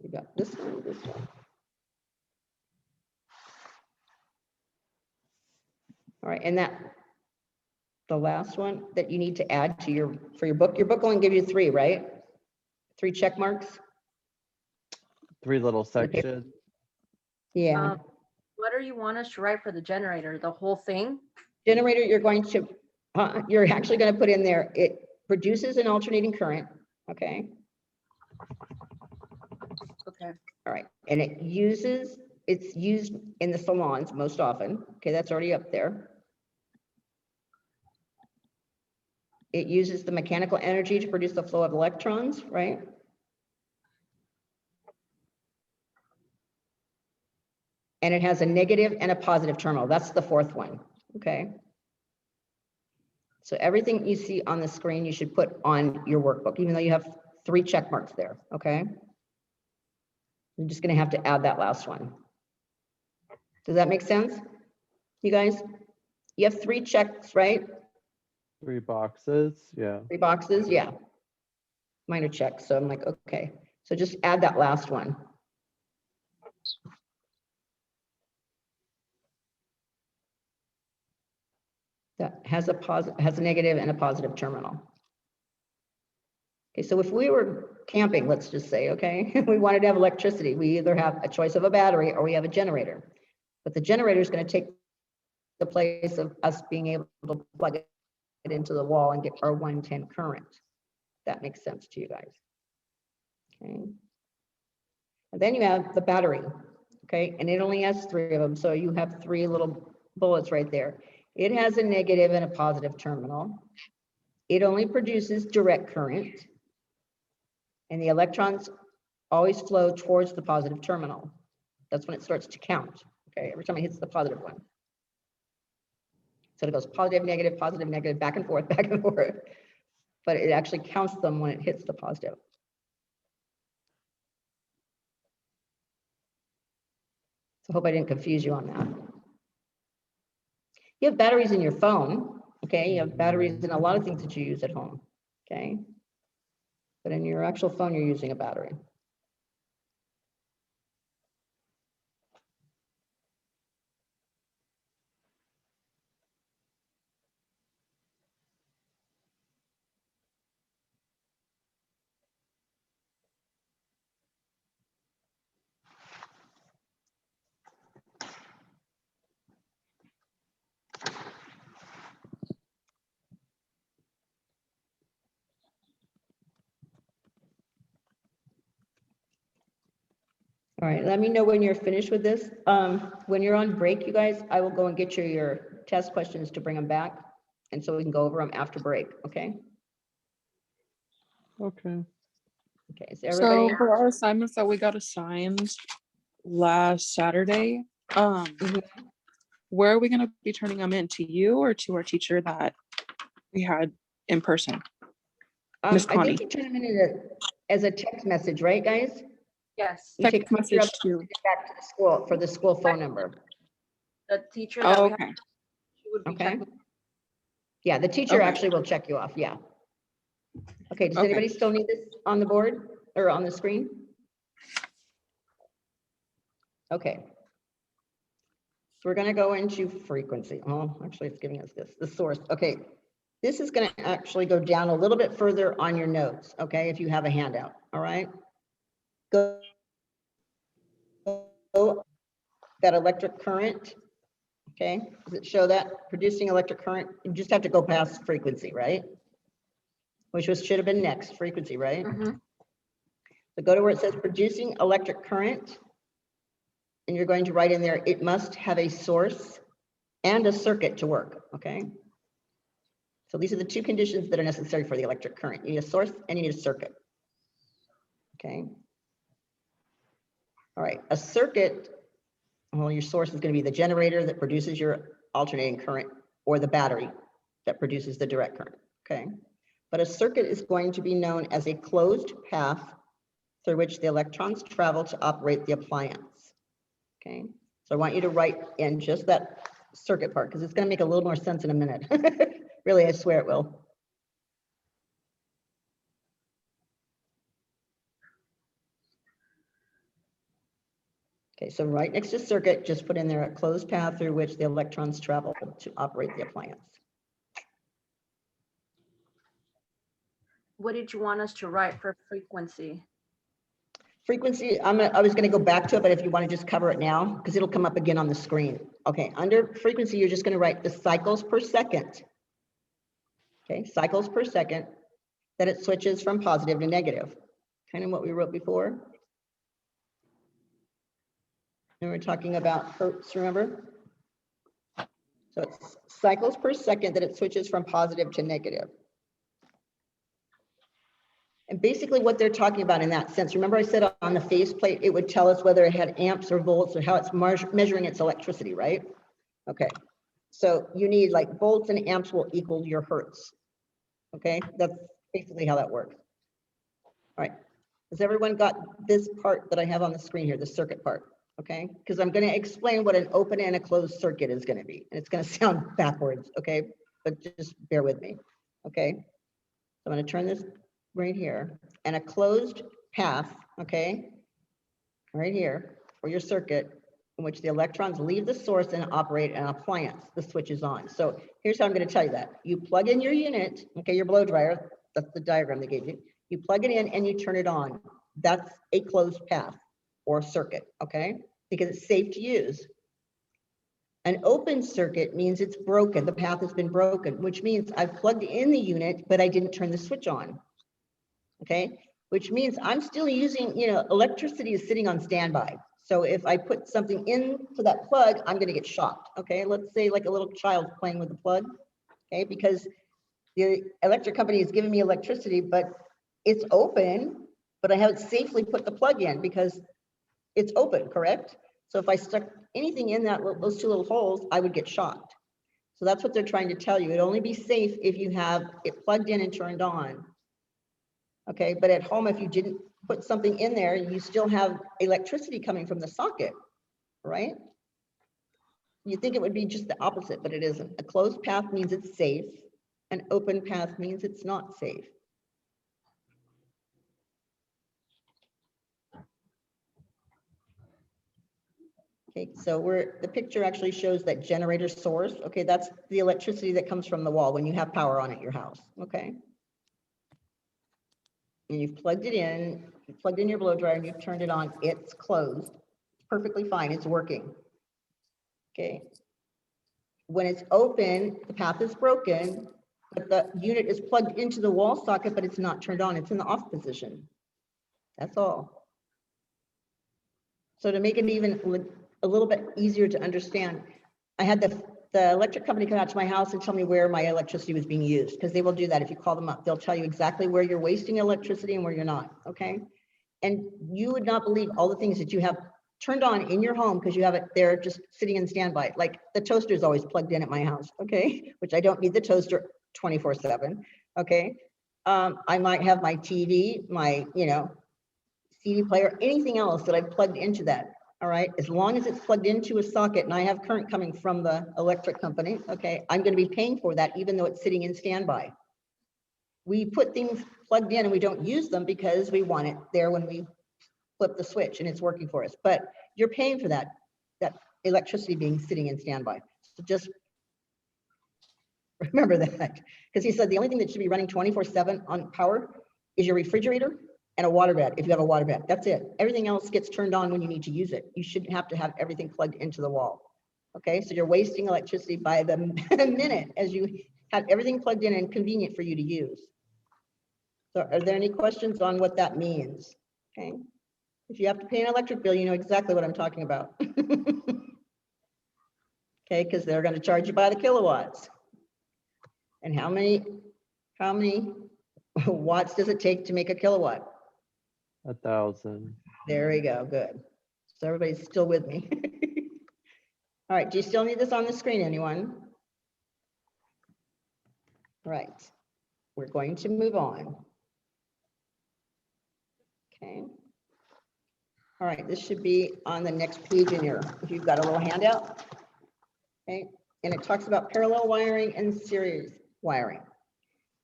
You got this one, this one. All right, and the last one that you need to add to for your book only give you 3, right? 3 check marks? 3 little Okay. sections. Yeah. What do you want us to write for the generator? The whole thing? Generator, you're actually going to put in there, it produces an alternating current, okay? Okay. All right, and it's used in the salons most often. Okay, that's already up there. It uses the mechanical energy to produce the flow of electrons, right? And it has a negative and a positive terminal. That's the fourth one, okay? So everything you see on the screen, you should put on your workbook, even though you have 3 check marks there, okay? You're just gonna have to add that last one. Does that make sense? You guys, you have 3 checks, right? 3 boxes, yeah. 3 boxes, yeah. Minor checks, so I'm like, okay. So just add that last one. That has a negative and a positive terminal. Okay, so if we were camping, let's just say, okay, we wanted to have electricity, we either have a choice of a battery or we have a generator. But the generator is going to take the place of us being able to plug it into the wall and get our 110 current. That makes sense to you guys. Okay. And then you have the battery, okay, and it only has 3 of them, so you have 3 little bullets right there. It has a negative and a positive terminal. It only produces direct current, and the electrons always flow towards the positive terminal. That's when it starts to count, okay, every time it hits the positive one. So it goes positive, negative, back and forth, but it actually counts them when it hits the positive. So I hope I didn't confuse you on that. You have batteries in your phone, okay? You have batteries in a lot of things that you use at home, okay? But in your actual phone, you're using a battery. All right, let me know when you're finished with this. When you're on break, you guys, I will go and get you your test questions to bring them back. And so we can go over them after break, okay? Okay. Okay, so everybody, So for our assignments that we got assigned last Saturday, Mhm. where are we gonna be turning them in, to you or to our teacher that we had in person? Miss I Connie. think you turn them in as a text message, right, guys? Yes. You take a Text picture of message it, to. send it back to the school for the school phone number, The teacher that Oh, we have, okay. she would be okay? checking. Yeah, the teacher Okay. actually will check you off, yeah. Okay, does Okay. anybody still need this on the board or on the screen? Okay. So we're gonna go into frequency. Oh, actually, it's giving us this, the source. Okay, this is gonna actually go down a little bit further on your notes, okay, if you have a handout, all right? Go that electric current, okay? Does it show that producing electric current? You just have to go past frequency, right? Which should have been next, frequency, right? Mhm. So go to where it says producing electric current. And you're going to write in there, it must have a source and a circuit to work, okay? So these are the two conditions that are necessary for the electric current. You need a source and you need a circuit, okay? All right, a circuit, well, your source is going to be the generator that produces your alternating current or the battery that produces the direct current, okay? But a circuit is going to be known as a closed path through which the electrons travel to operate the appliance, okay? So I want you to write in just that circuit part because it's going to make a little more sense in a minute. Really, I swear it will. Okay, so right next to circuit, just put in there a closed path through which the electrons travel to operate the appliance. What did you want us to write for frequency? Frequency, I was going to go back to it, but if you want to just cover it now, because it'll come up again on the screen. Okay, under frequency, you're just going to write the cycles per second. Okay, cycles per second that it switches from positive to negative. Kind of what we wrote before. And we're talking about Hertz, remember? So it's cycles per second that it switches from positive to negative. And basically what they're talking about in that sense, remember I said on the faceplate, it would tell us whether it had amps or volts or how it's measuring its electricity, right? Okay, so you need like volts and amps will equal your Hertz. Okay, that's basically how that works. All right, has everyone got this part that I have on the screen here, the circuit part? Okay, because I'm going to explain what an open and a closed circuit is going to be. And it's going to sound backwards, okay? But just bear with me, okay? So I'm going to turn this right here. And a closed path, okay, right here for your circuit in which the electrons leave the source and operate an appliance. The switch is on. So here's how I'm going to tell you that. You plug in your unit, okay, your blow dryer, that's the diagram they gave you. You plug it in and you turn it on. That's a closed path or circuit, okay? Because it's safe to use. An open circuit means it's broken. The path has been broken, which means I've plugged in the unit, but I didn't turn the switch on. Okay, which means I'm still using, electricity is sitting on standby. So if I put something into that plug, I'm going to get shocked. Okay, let's say like a little child playing with the plug. Okay, because the electric company is giving me electricity, but it's open, but I haven't safely put the plug in because it's open, correct? So if I stuck anything in those two little holes, I would get shocked. So that's what they're trying to tell you. It'd only be safe if you have it plugged in and turned on. Okay, but at home, if you didn't put something in there, you still have electricity coming from the socket, right? You think it would be just the opposite, but it isn't. A closed path means it's safe. An open path means it's not safe. Okay, so the picture actually shows that generator source. Okay, that's the electricity that comes from the wall when you have power on at your house, okay? And you've plugged it in, you plugged in your blow dryer and you've turned it on, it's closed. It's perfectly fine, it's working. Okay. When it's open, the path is broken, but the unit is plugged into the wall socket, but it's not turned on, it's in the off position. That's all. So to make it even a little bit easier to understand, I had the electric company come out to my house and tell me where my electricity was being used, because they will do that. If you call them up, they'll tell you exactly where you're wasting electricity and where you're not, okay? And you would not believe all the things that you have turned on in your home because you have it there just sitting in standby. Like the toaster is always plugged in at my house, okay? Which I don't need the toaster 24/7, okay? I might have my TV, my, CD player, anything else that I've plugged into that. All right, as long as it's plugged into a socket and I have current coming from the electric company, okay, I'm going to be paying for that even though it's sitting in standby. We put things plugged in and we don't use them because we want it there when we flip the switch and it's working for us. But you're paying for that electricity being sitting in standby. So just remember that, because he said the only thing that should be running 24/7 on power is your refrigerator and a water bed, if you have a water bed. That's it. Everything else gets turned on when you need to use it. You shouldn't have to have everything plugged into the wall. Okay, so you're wasting electricity by the minute as you have everything plugged in and convenient for you to use. So are there any questions on what that means? Okay. If you have to pay an electric bill, you know exactly what I'm talking about. Okay, because they're going to charge you by the kilowatts. And how many watts does it take to make a kilowatt? 1,000. There we go, good. So everybody's still with me. All right, do you still need this on the screen, anyone? Right, we're going to move on. Okay. All right, this should be on the next page in here, if you've got a little handout. Okay, and it talks about parallel wiring and series wiring.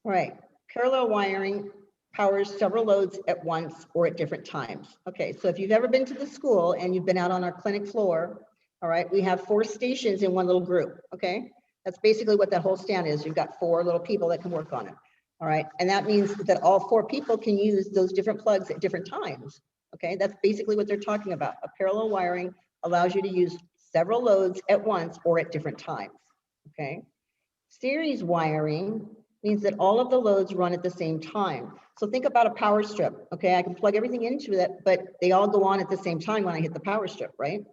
All right, parallel wiring powers several loads at once or at different times. Okay, so if you've ever been to the school and you've been out on our clinic floor, all right, we have 4 stations in one little group, okay? That's basically what that whole stand is. You've got 4 little people that can work on it, all right? And that means that all 4 people can use those different plugs at different times, okay? That's basically what they're talking about. A parallel wiring allows you to use several loads at once or at different times, okay? Series wiring means that all of the loads run at the same time. So think about a power strip, okay? I can plug everything into that, but they all go on at the same time when I hit the power strip, right?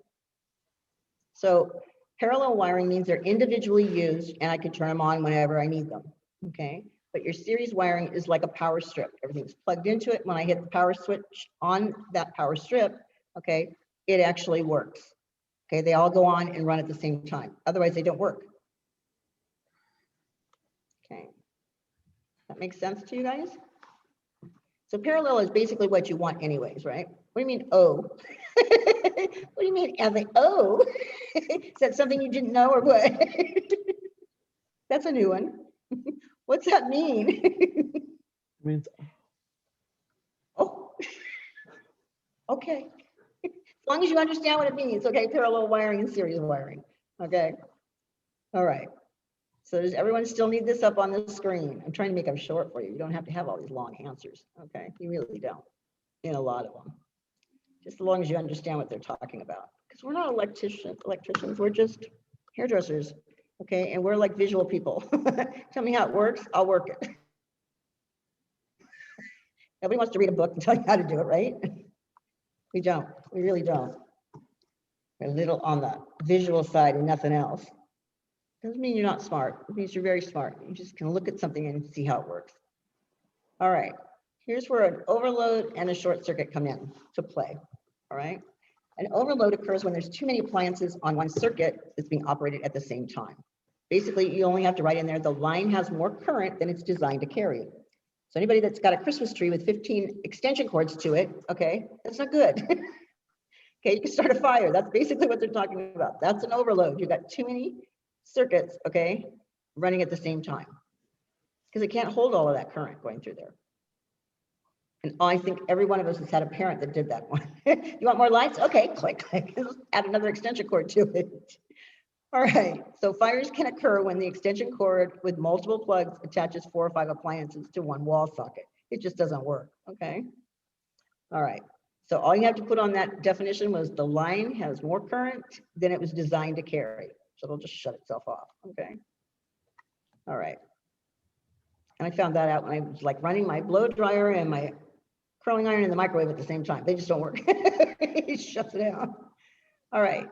So parallel wiring means they're individually used and I can turn them on whenever I need them, okay? But your series wiring is like a power strip. Everything's plugged into it. When I hit the power switch on that power strip, okay, it actually works. Okay, they all go on and run at the same time. Otherwise, they don't work. Okay, that makes sense to you guys? So parallel is basically what you want anyways, right? What do you mean, oh? What do you mean, Emily? Oh, is that something you didn't know or what? That's a new one. What's that mean? Means Oh, okay. As long as you understand what it means, okay, parallel wiring and series wiring, okay? All right. So does everyone still need this up on the screen? I'm trying to make them short for you. You don't have to have all these long answers, okay? You really don't, in a lot of them. Just as long as you understand what they're talking about. Because we're not electricians, we're just hairdressers, okay? And we're like visual people. Tell me how it works, I'll work it. Nobody wants to read a book and tell you how to do it, right? We don't, we really don't. We're a little on the visual side and nothing else. Doesn't mean you're not smart. It means you're very smart. You just can look at something and see how it works. All right, here's where an overload and a short circuit come in to play, all right? An overload occurs when there's too many appliances on one circuit that's being operated at the same time. Basically, you only have to write in there, the line has more current than it's designed to carry. So anybody that's got a Christmas tree with 15 extension cords to it, okay, that's not good. Okay, you can start a fire. That's basically what they're talking about. That's an overload. You've got too many circuits, okay, running at the same time. Because it can't hold all of that current going through there. And I think every one of us has had a parent that did that one. You want more lights? Okay, click, click. Add another extension cord to it. All right, so fires can occur when the extension cord with multiple plugs attaches 4 or 5 appliances to one wall socket. It just doesn't work, okay? All right, so all you have to put on that definition was the line has more current than it was designed to carry. So it'll just shut itself off, okay? All right. And I found that out when I was like running my blow dryer and my curling iron in the microwave at the same time. They just don't work. It shuts it down. All right.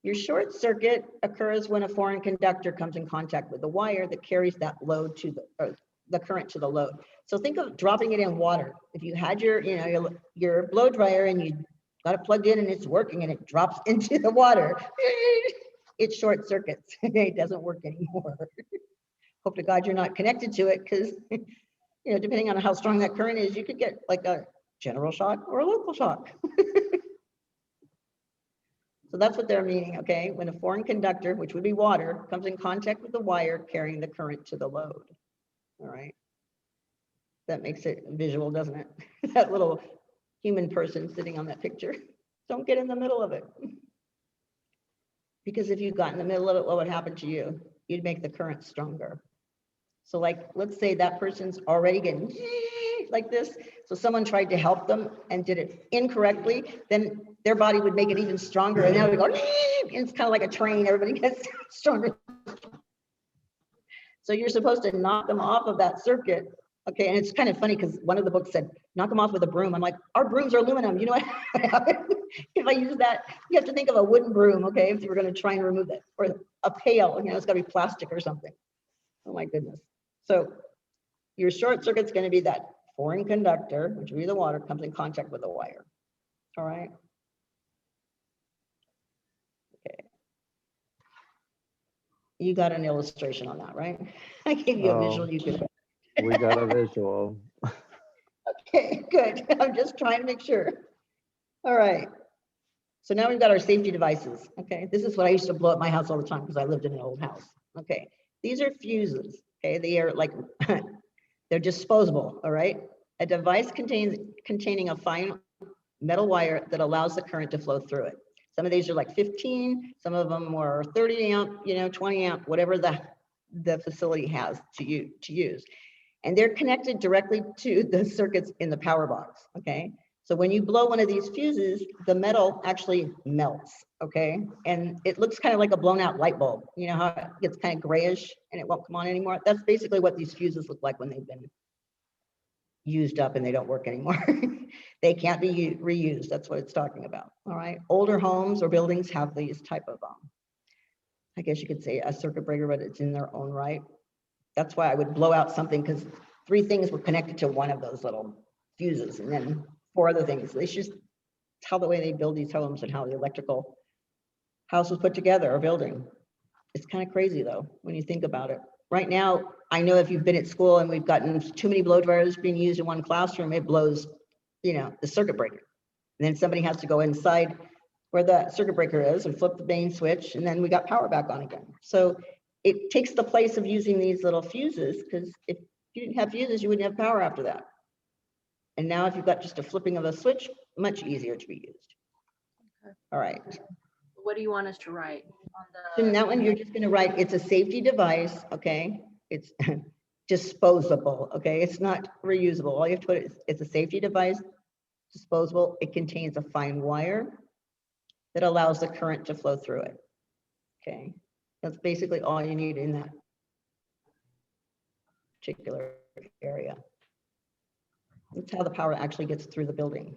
Your short circuit occurs when a foreign conductor comes in contact with the wire that carries that load to the current to the load. So think of dropping it in water. If you had your, you know, your blow dryer and you got it plugged in and it's working and it drops into the water, it short circuits. It doesn't work anymore. Hope to God you're not connected to it, because you know, depending on how strong that current is, you could get like a general shock or a local shock. So that's what they're meaning, okay? When a foreign conductor, which would be water, comes in contact with the wire carrying the current to the load. All right. That makes it visual, doesn't it? That little human person sitting on that picture. Don't get in the middle of it. Because if you got in the middle of it, what would happen to you? You'd make the current stronger. So like, let's say that person's already getting like this. So someone tried to help them and did it incorrectly, then their body would make it even stronger. And now we go, and it's kind of like a train, everybody gets stronger. So you're supposed to knock them off of that circuit Okay, and it's kind of funny because one of the books said, knock them off with a broom. I'm like, our brooms are aluminum. You know what? If I use that, you have to think of a wooden broom, okay, if you were going to try and remove it, or a pail, you know, it's got to be plastic or something. Oh my goodness. So your short circuit's going to be that foreign conductor, which would be the water, comes in contact with the wire. All right. Okay. You got an illustration on that, right? I gave you a visual. Oh, You could. we got a visual. Okay, good. I'm just trying to make sure. All right. So now we've got our safety devices. Okay, this is what I used to blow up my house all the time because I lived in an old house. Okay, these are fuses. Okay, they are like, they're disposable. All right. A device containing a fine metal wire that allows the current to flow through it. Some of these are like 15, some of them are 30 amp, you know, 20 amp, whatever the facility has to use. And they're connected directly to the circuits in the power box, okay? So when you blow one of these fuses, the metal actually melts, okay? And it looks kind of like a blown out light bulb. You know how it gets kind of grayish and it won't come on anymore? That's basically what these fuses look like when they've been used up and they don't work anymore. They can't be reused. That's what it's talking about, all right? Older homes or buildings have these type of, I guess you could say a circuit breaker, but it's in their own right. That's why I would blow out something, because 3 things were connected to one of those little fuses, and then 4 other things. It's just how the way they build these homes and how the electrical house was put together or building. It's kind of crazy though, when you think about it. Right now, I know if you've been at school and we've gotten too many blow dryers being used in one classroom, it blows, you know, the circuit breaker. And then somebody has to go inside where the circuit breaker is and flip the main switch, and then we got power back on again. So it takes the place of using these little fuses, because if you didn't have fuses, you wouldn't have power after that. And now if you've got just a flipping of a switch, much easier to be used. Okay. All right. What do you want us to write on So in the? that one, you're just going to write, it's a safety device, okay? It's disposable, okay? It's not reusable. All you have to put is, it's a safety device, disposable. It contains a fine wire that allows the current to flow through it, okay? That's basically all you need in that particular area. That's how the power actually gets through the building.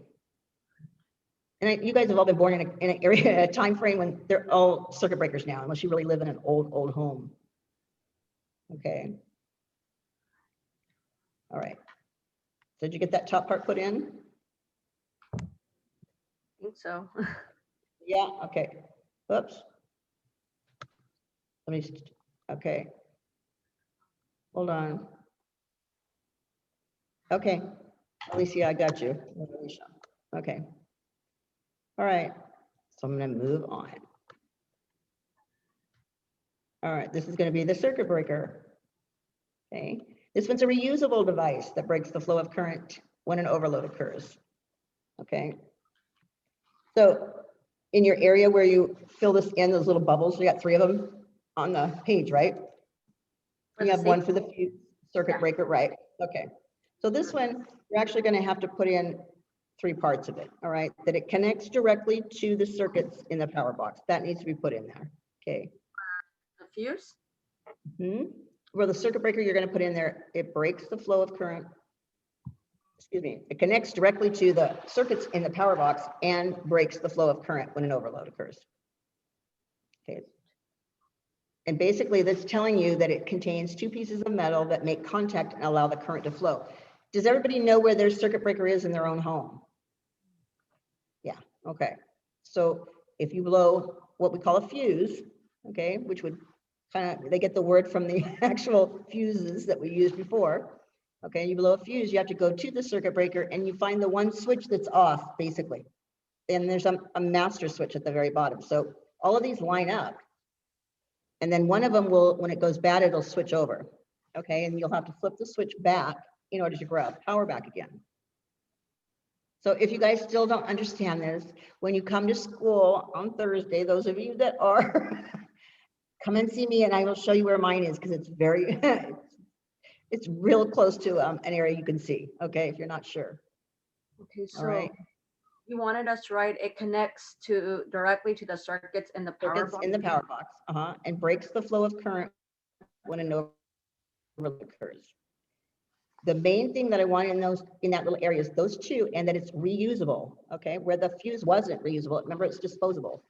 And you guys have all been born in an area, a time frame when they're all circuit breakers now, unless you really live in an old home. Okay. All right. Did you get that top part put in? I think so. Yeah, okay. Oops. Let me, okay. Hold on. Okay. Alicia, I got you. Alicia. Okay. All right. So I'm going to move on. All right. This is going to be the circuit breaker. Okay. This one's a reusable device that breaks the flow of current when an overload occurs. Okay. So in your area where you fill this in, those little bubbles, you got 3 of them on the page, right? You have one for the fuse circuit breaker, right? Okay. So this one, you're actually going to have to put in 3 parts of it, all right? That it connects directly to the circuits in the power box. That needs to be put in there, okay? The fuse? Where the circuit breaker you're going to put in there, it breaks the flow of current. Excuse me, it connects directly to the circuits in the power box and breaks the flow of current when an overload occurs. Okay. And basically that's telling you that it contains 2 pieces of metal that make contact and allow the current to flow. Does everybody know where their circuit breaker is in their own home? Yeah, okay. So if you blow what we call a fuse, okay, which would kind of, they get the word from the actual fuses that we used before. Okay, you blow a fuse, you have to go to the circuit breaker and you find the one switch that's off, basically. And there's a master switch at the very bottom. So all of these line up. And then one of them will, when it goes bad, it'll switch over. Okay, and you'll have to flip the switch back in order to grab power back again. So if you guys still don't understand this, when you come to school on Thursday, those of you that are, come and see me and I will show you where mine is, because it's very, it's real close to an area you can see, okay, if you're not sure. Okay, so All right. you wanted us to write it connects to directly to the circuits in the power Circuits box? in the power box, and breaks the flow of current when an overload occurs. The main thing that I want in that little area is those two, and that it's reusable, okay? Where the fuse wasn't reusable, remember, it's disposable.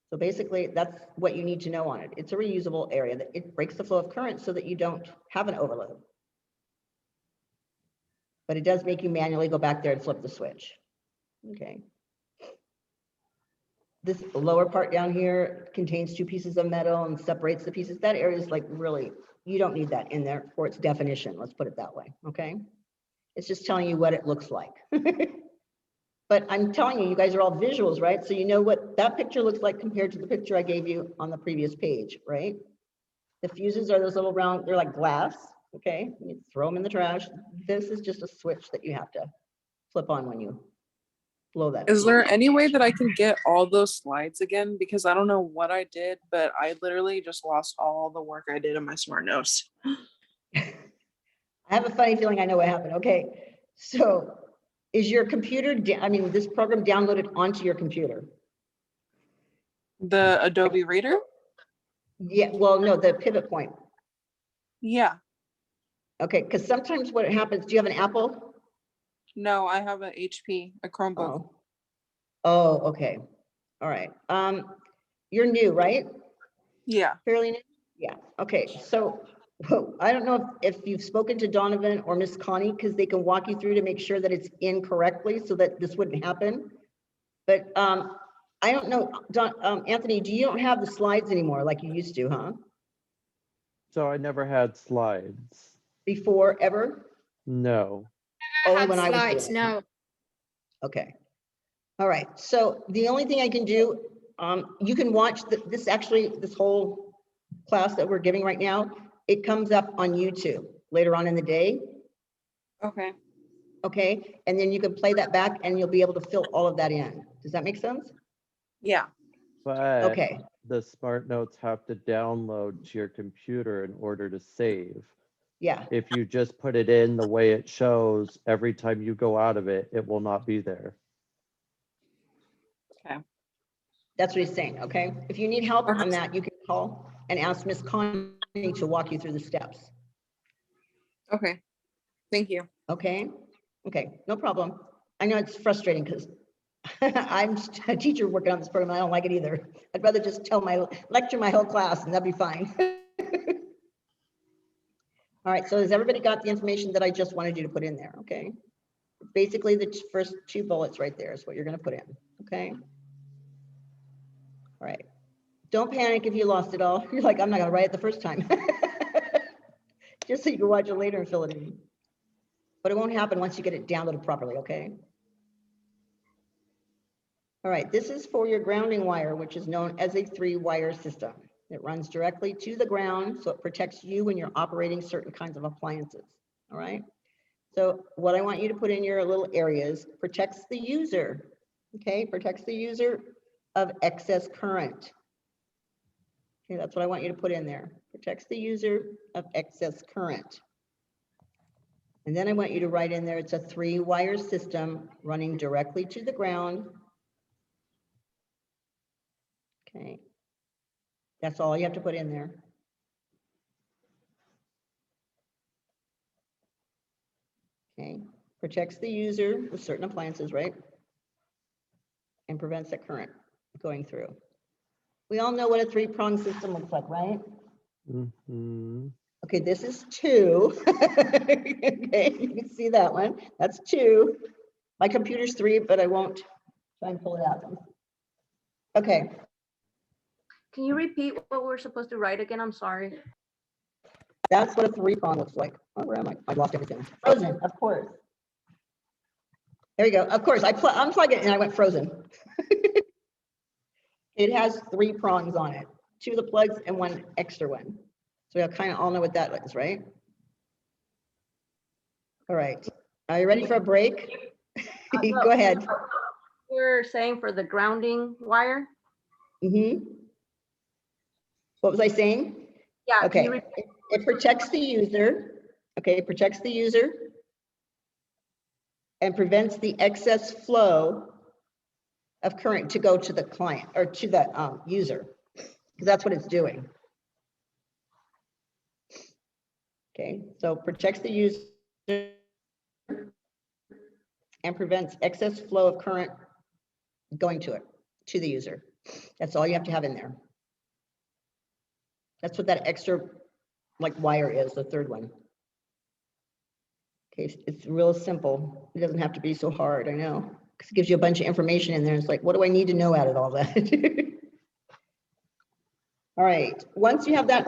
So basically, that's what you need to know on it. It's a reusable area, that it breaks the flow of current so that you don't have an overload. But it does make you manually go back there and flip the switch. Okay. This lower part down here contains two pieces of metal and separates the pieces. That area is like really, you don't need that in there for its definition. Let's put it that way, okay? It's just telling you what it looks like. But I'm telling you, you guys are all visuals, right? So you know what that picture looks like compared to the picture I gave you on the previous page, right? The fuses are those little round, they're like glass, okay? You throw them in the trash. This is just a switch that you have to flip on when you blow that. Is fuse. there any way that I can get all those slides again? Because I don't know what I did, but I literally just lost all the work I did in my smart notes. I have a funny feeling I know what happened. Okay, so is your computer, this program downloaded onto your computer? The Adobe Reader? Yeah, well, no, the pivot point. Yeah. Okay, because sometimes what happens, do you have an Apple? No, I have an HP, a Chromebook. Oh, okay. All right. You're new, right? Yeah. Fairly new? Yeah, okay. So I don't know if you've spoken to Donovan or Miss Connie, because they can walk you through to make sure that it's in correctly so that this wouldn't happen. But I don't know, Anthony, you don't have the slides anymore like you used to, huh? So I never had slides. Before, ever? No. Only when I was slides, doing it. no. Okay. All right. So the only thing I can do, you can watch this whole class that we're giving right now. It comes up on YouTube later on in the day. Okay. Okay. And then you can play that back and you'll be able to fill all of that in. Does that make sense? Yeah. But Okay. the smart notes have to download to your computer in order to save. Yeah. If you just put it in the way it shows, every time you go out of it, it will not be there. Okay. That's what he's saying. Okay. If you need help on Okay. that, you can call and ask Miss Connie to walk you through the steps. Okay. Thank you. Okay. Okay. No problem. I know it's frustrating because I'm a teacher working on this program. I don't like it either. I'd rather just lecture my whole class and that'd be fine. All right. So has everybody got the information that I just wanted you to put in there? Okay. Basically, the first two bullets right there is what you're going to put in. Okay. All right. Don't panic if you lost it all. You're like, I'm not going to write it the first time. Just so you can watch it later and fill it in. But it won't happen once you get it downloaded properly. Okay. All right, this is for your grounding wire, which is known as a 3-wire system. It runs directly to the ground, so it protects you when you're operating certain kinds of appliances. All right. So what I want you to put in your little areas protects the user. Okay, protects the user of excess current. Okay, that's what I want you to put in there. Protects the user of excess current. And then I want you to write in there, it's a 3-wire system running directly to the ground. Okay. That's all you have to put in there. Okay. Protects the user with certain appliances, right? And prevents the current going through. We all know what a 3-prong system looks like, right? Mm-hmm. Okay, this is 2. Okay, you can see that one. That's 2. My computer's 3, but I won't try and pull it out. Okay. Can you repeat what we're supposed to write again? I'm sorry. That's what a 3-prong looks like. Oh, where am I? I lost everything. Frozen, of course. There you go. Of course, I unplugged it and I went frozen. It has 3 prongs on it, 2 of the plugs and 1 extra one. So we kind of all know what that is, right? All right. Are you ready for a break? Go ahead. We're saying for the grounding wire. Mm-hmm. What was I saying? Yeah. Can Okay. you repeat? It protects the user. Okay, it protects the user and prevents the excess flow of current to go to the client or to the user, because that's what it's doing. Okay, so protects the user and prevents excess flow of current going to it, to the user. That's all you have to have in there. That's what that extra like wire is, the third one. Okay, it's real simple. It doesn't have to be so hard, I know, because it gives you a bunch of information in there. It's like, what do I need to know out of all that? All right, once you have that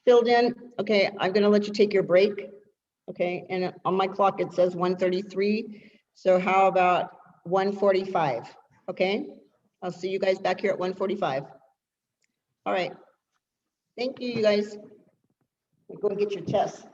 filled in, okay, I'm gonna let you take your break. Okay, and on my clock, it says 1:33. So how about 1:45? Okay, I'll see you guys back here at 1:45. All right. Thank you, you guys. Go and get your tests.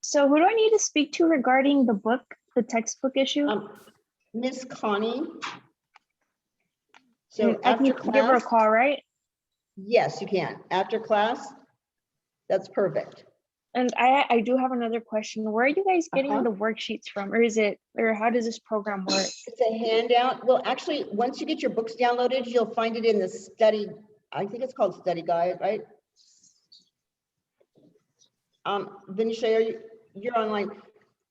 So who do I need to speak to regarding the book, the textbook issue? Miss Connie. And So I after can give her a class, call, right? yes, you can. After class, that's perfect. And I do have another question. Where are you guys getting Uh-huh. the worksheets from? Or how does this program work? It's a handout. Well, actually, once you get your books downloaded, you'll find it in the study. I think it's called study guide, right? Venetia, you're online.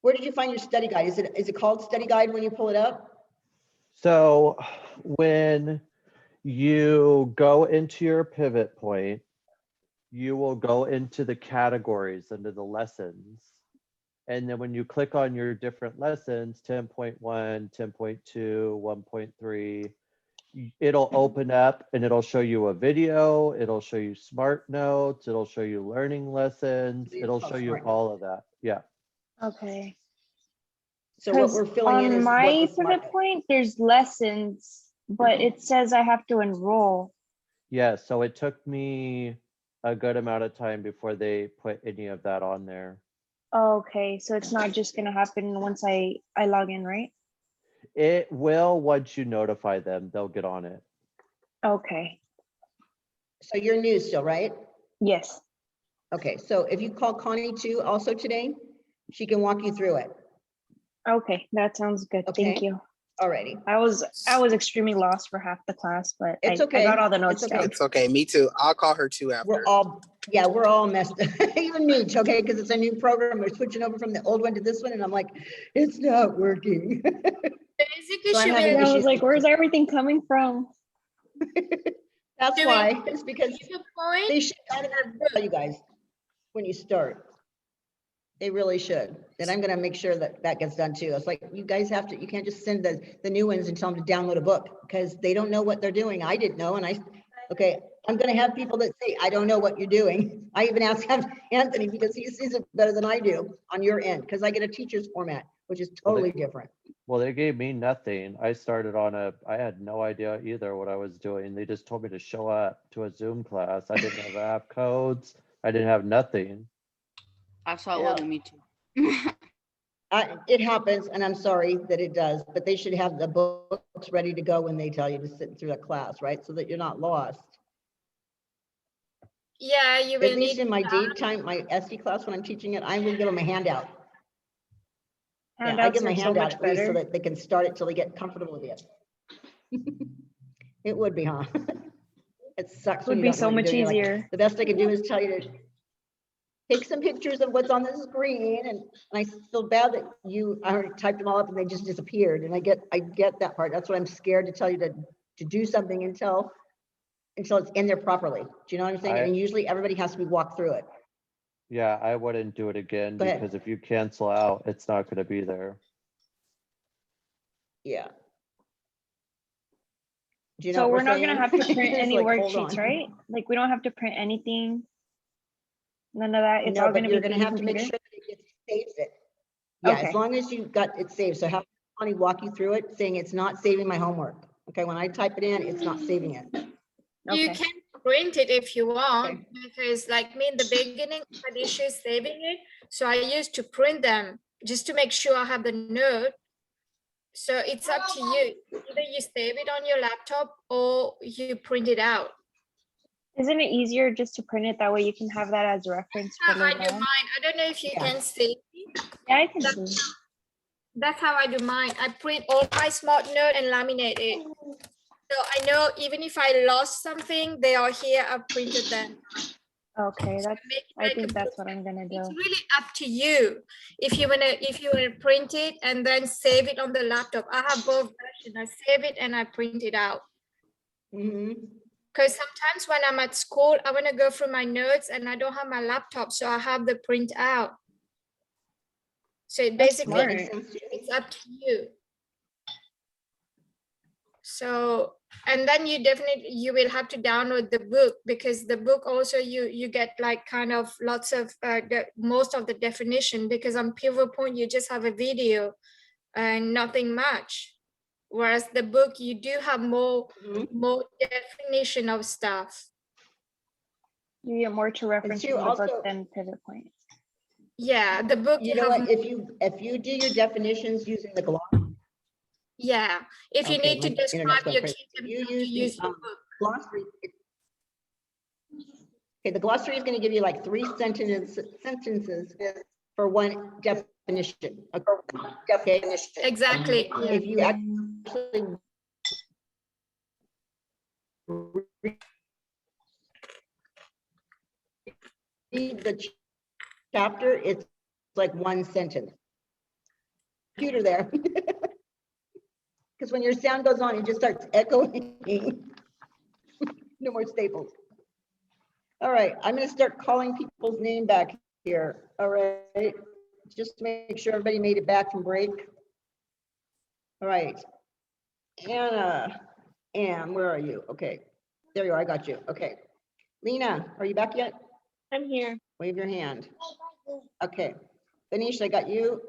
Where did you find your study guide? Is it called study guide when you pull it up? So when you go into your pivot point, you will go into the categories under the lessons. And then when you click on your different lessons, 10.1, 10.2, 1.3, it'll open up and it'll show you a video, it'll show you smart notes, it'll show you learning lessons, It's it'll called show you Smart all of that. Yeah. Okay. So what 'Cause we're filling in on is what my the Smart pivot point, there's lessons, but it says I have to enroll. Yeah. So it took me a good amount of time before they put any of that on there. Okay, so it's not just gonna happen once I log in, right? It will, once you notify them, they'll get on it. Okay, So you're new still, right? yes. Okay, so if you call Connie too also today, she can walk you through it. Okay, that sounds good. Thank Okay. you. Alrighty. I was extremely lost for half the class, but It's I okay. got all the It's notes okay. down. It's okay, me too. I'll call her too We're after. all, yeah, we're all messed, even me, okay, because it's a new program. We're switching over from the old one to this one, and I'm like, it's not working. So I'm having Yeah, I was issues. like, where's everything coming from? That's Do we- why, it's because Make a point. they should tell you guys when you start. They really should. And I'm gonna make sure that that gets done too. It's like, you guys have to, you can't just send the new ones and tell them to download a book because they don't know what they're doing. I didn't know, and okay, I'm gonna have people that say, I don't know what you're doing. I even asked Anthony because he sees it better than I do on your end, because I get a teacher's format, which is totally different. Well, they gave me nothing. I started I had no idea either what I was doing. They just told me to show up to a Zoom class. I didn't have app codes. I didn't have nothing. That's how it Yeah. was with me too. It happens, and I'm sorry that it does, but they should have the books ready to go when they tell you to sit through a class, right? So that you're not lost. Yeah, you At will least need in my daytime, my SD class, when I'm teaching it, I will give them a handout. Yeah, I Handouts give my are so handout much at least so better. that they can start it till they get comfortable with it. It would be, huh? It sucks when Would you be don't know so what much you're doing. You're like, easier. the best I can do is tell you to take some pictures of what's on the screen, and I feel bad that I already typed them all up and they just disappeared, and I get that part. That's what I'm scared to tell you to do something until it's in there properly. Do you know what I'm saying? And usually everybody has to be walked through it. Yeah, I wouldn't do it again Go ahead. because if you cancel out, it's not going to be there. Yeah. Do you know So what we're not gonna saying? have to print It's any like, hold worksheets, on. right? Like we don't have to print anything. None of that. It's No, all but gonna you're be gonna through the have to make computer. sure that it saves it. Yeah, as Okay. long as you got it saved. So have Connie walk you through it, saying it's not saving my homework. Okay, when I type it in, it's not saving it. You Okay. can print it if you want, Okay. because like me in the beginning, I had issues saving it. So I used to print them just to make sure I have the note. So it's up to you. Either you save it on your laptop or you print it out. Isn't it easier just to print it that way? You can have that as a reference for That's how I later do on. mine. I don't know if you Yeah. can see. Yeah, I can see. That's how I do mine. I print all my smart note and laminate it. So I know even if I lost something, they are here. I've printed them. Okay, that's. Make it I like think a that's what I'm gonna It's do. really up to you. If you wanna print it and then save it on the laptop. I have both versions. I save it and I print it out. Mm-hmm. Because sometimes when I'm at school, I want to go through my notes and I don't have my laptop, so I have the print out. So it That's basically, smart. it's up to you. So, and then you will have to download the book, because the book also you get like kind of lots of most of the definition, because on Pivot Point you just have a video and nothing much. Whereas the book, you do have more definition of stuff. You get more to reference too, from the book also- than Pivot Point. Yeah, the book You know have what, if you do your definitions using the glossary. Yeah, if you Okay, need to my describe internet's going your crazy. kids, You you use use the the book. glossary. Okay, the glossary is going to give you like 3 sentences for one definition. Okay. Exactly. Yeah. If you actually read the chapter, it's like 1 sentence. Computer there. Because when your sound goes on, it just starts echoing. No more staples. All right, I'm going to start calling people's name back here. All right, just to make sure everybody made it back from break. All right, Anna, Ann, where are you? Okay, there you are, I got you. Okay, Lena, are you back yet? I'm here. Wave your hand. Okay, Anish, I got you.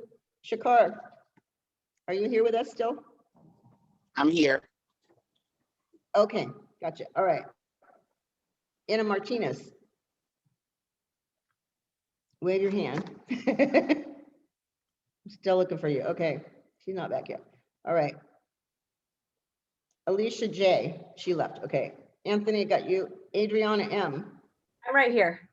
Shakar, are you here with us still? I'm here. Okay, gotcha. All right. Anna Martinez. Wave your hand. I'm still looking for you. Okay, she's not back yet. All right. Alicia J, she left. Okay. Anthony, got you. Adriana M. I'm right here.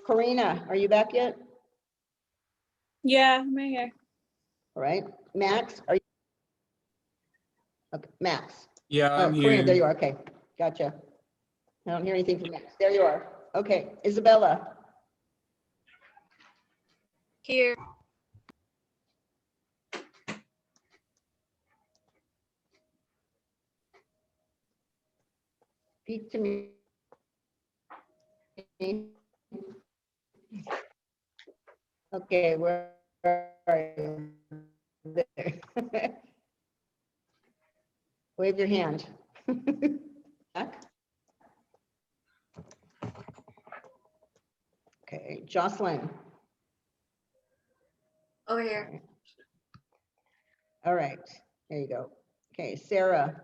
Karina, are you back yet? Yeah, I'm right here. All right. Max, are you? Okay, Max. Yeah, Oh, I'm Karina, here. there you are. Okay, gotcha. I don't hear anything from Max. There you are. Okay, Isabella. Here. Speak to me. Okay, where are you? There. Wave your hand. Back. Okay, Jocelyn. Over here. All right, there you go. Okay, Sarah.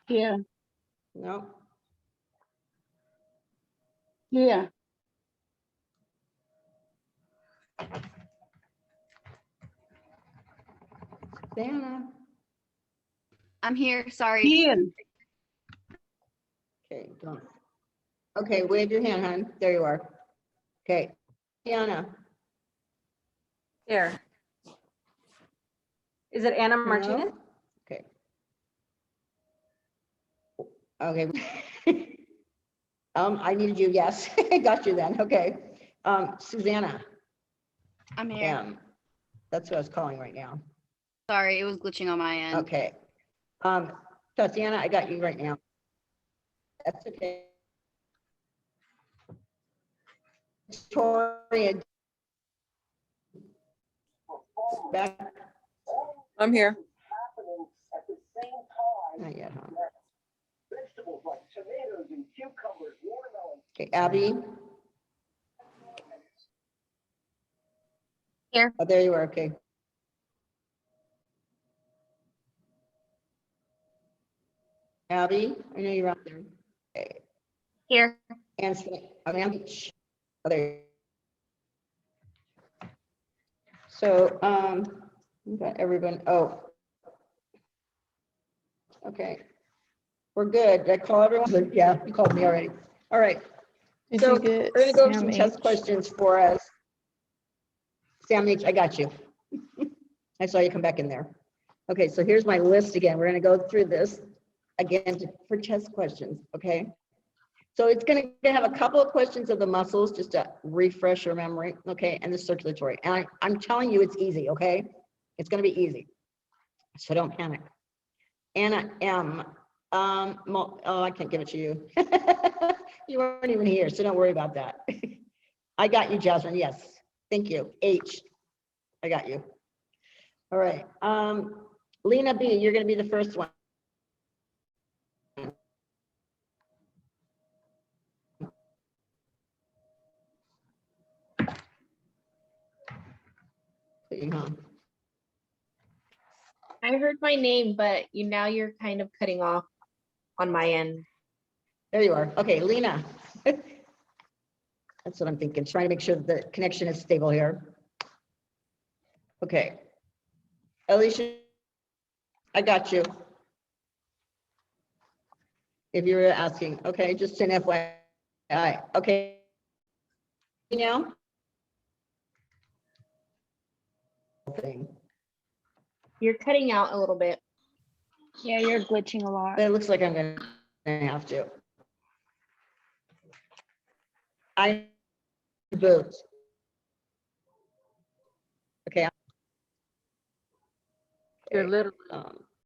Yeah, No, yeah. Santa. I'm here. Sorry. Ian, Okay, don't. Okay, wave your hand, hon. There you are. Okay, Tiana. Here. Is it Anna Martinez? No? Okay. Okay. I needed you, yes. I got you then, okay. Susanna, I'm here. that's what I was calling right now. Sorry, it was glitching on my end. Okay. Tatiana, I got you right now. That's okay. Victoria. Back, I'm here. not yet, huh? Okay, Abby. Here. Oh, there you are, okay. Abby, I know you're out there. Okay. Here. And, oh, there you So, we got everyone, oh. Okay. We're good. Did I call everyone? Yeah, you called me already. All right. Did So you get we're gonna go over Sam some test H? questions for us. Sam H, I got you. I saw you come back in there. Okay, so here's my list again. We're gonna go through this again for test questions, okay? So it's gonna have a couple of questions of the muscles just to refresh your memory, okay, and the circulatory. And I'm telling you, it's easy, okay? It's gonna be easy. So don't panic. Anna M. Oh, I can't give it to you. You weren't even here, so don't worry about that. I got you, Jasmine. Yes, thank you. H. I got you. All right. Lena B. You're going to be the first one. I heard my name, but now you're kind of cutting off on my end. There you are. Okay, Lena. That's what I'm thinking. Trying to make sure the connection is stable here. Okay. Alicia, I got you. If you were asking, okay, just an FYI. Okay. Now. Thing. You're cutting out a little bit. Yeah, you're glitching a lot. But it looks like I'm gonna have to. I vote. Okay. You're literally.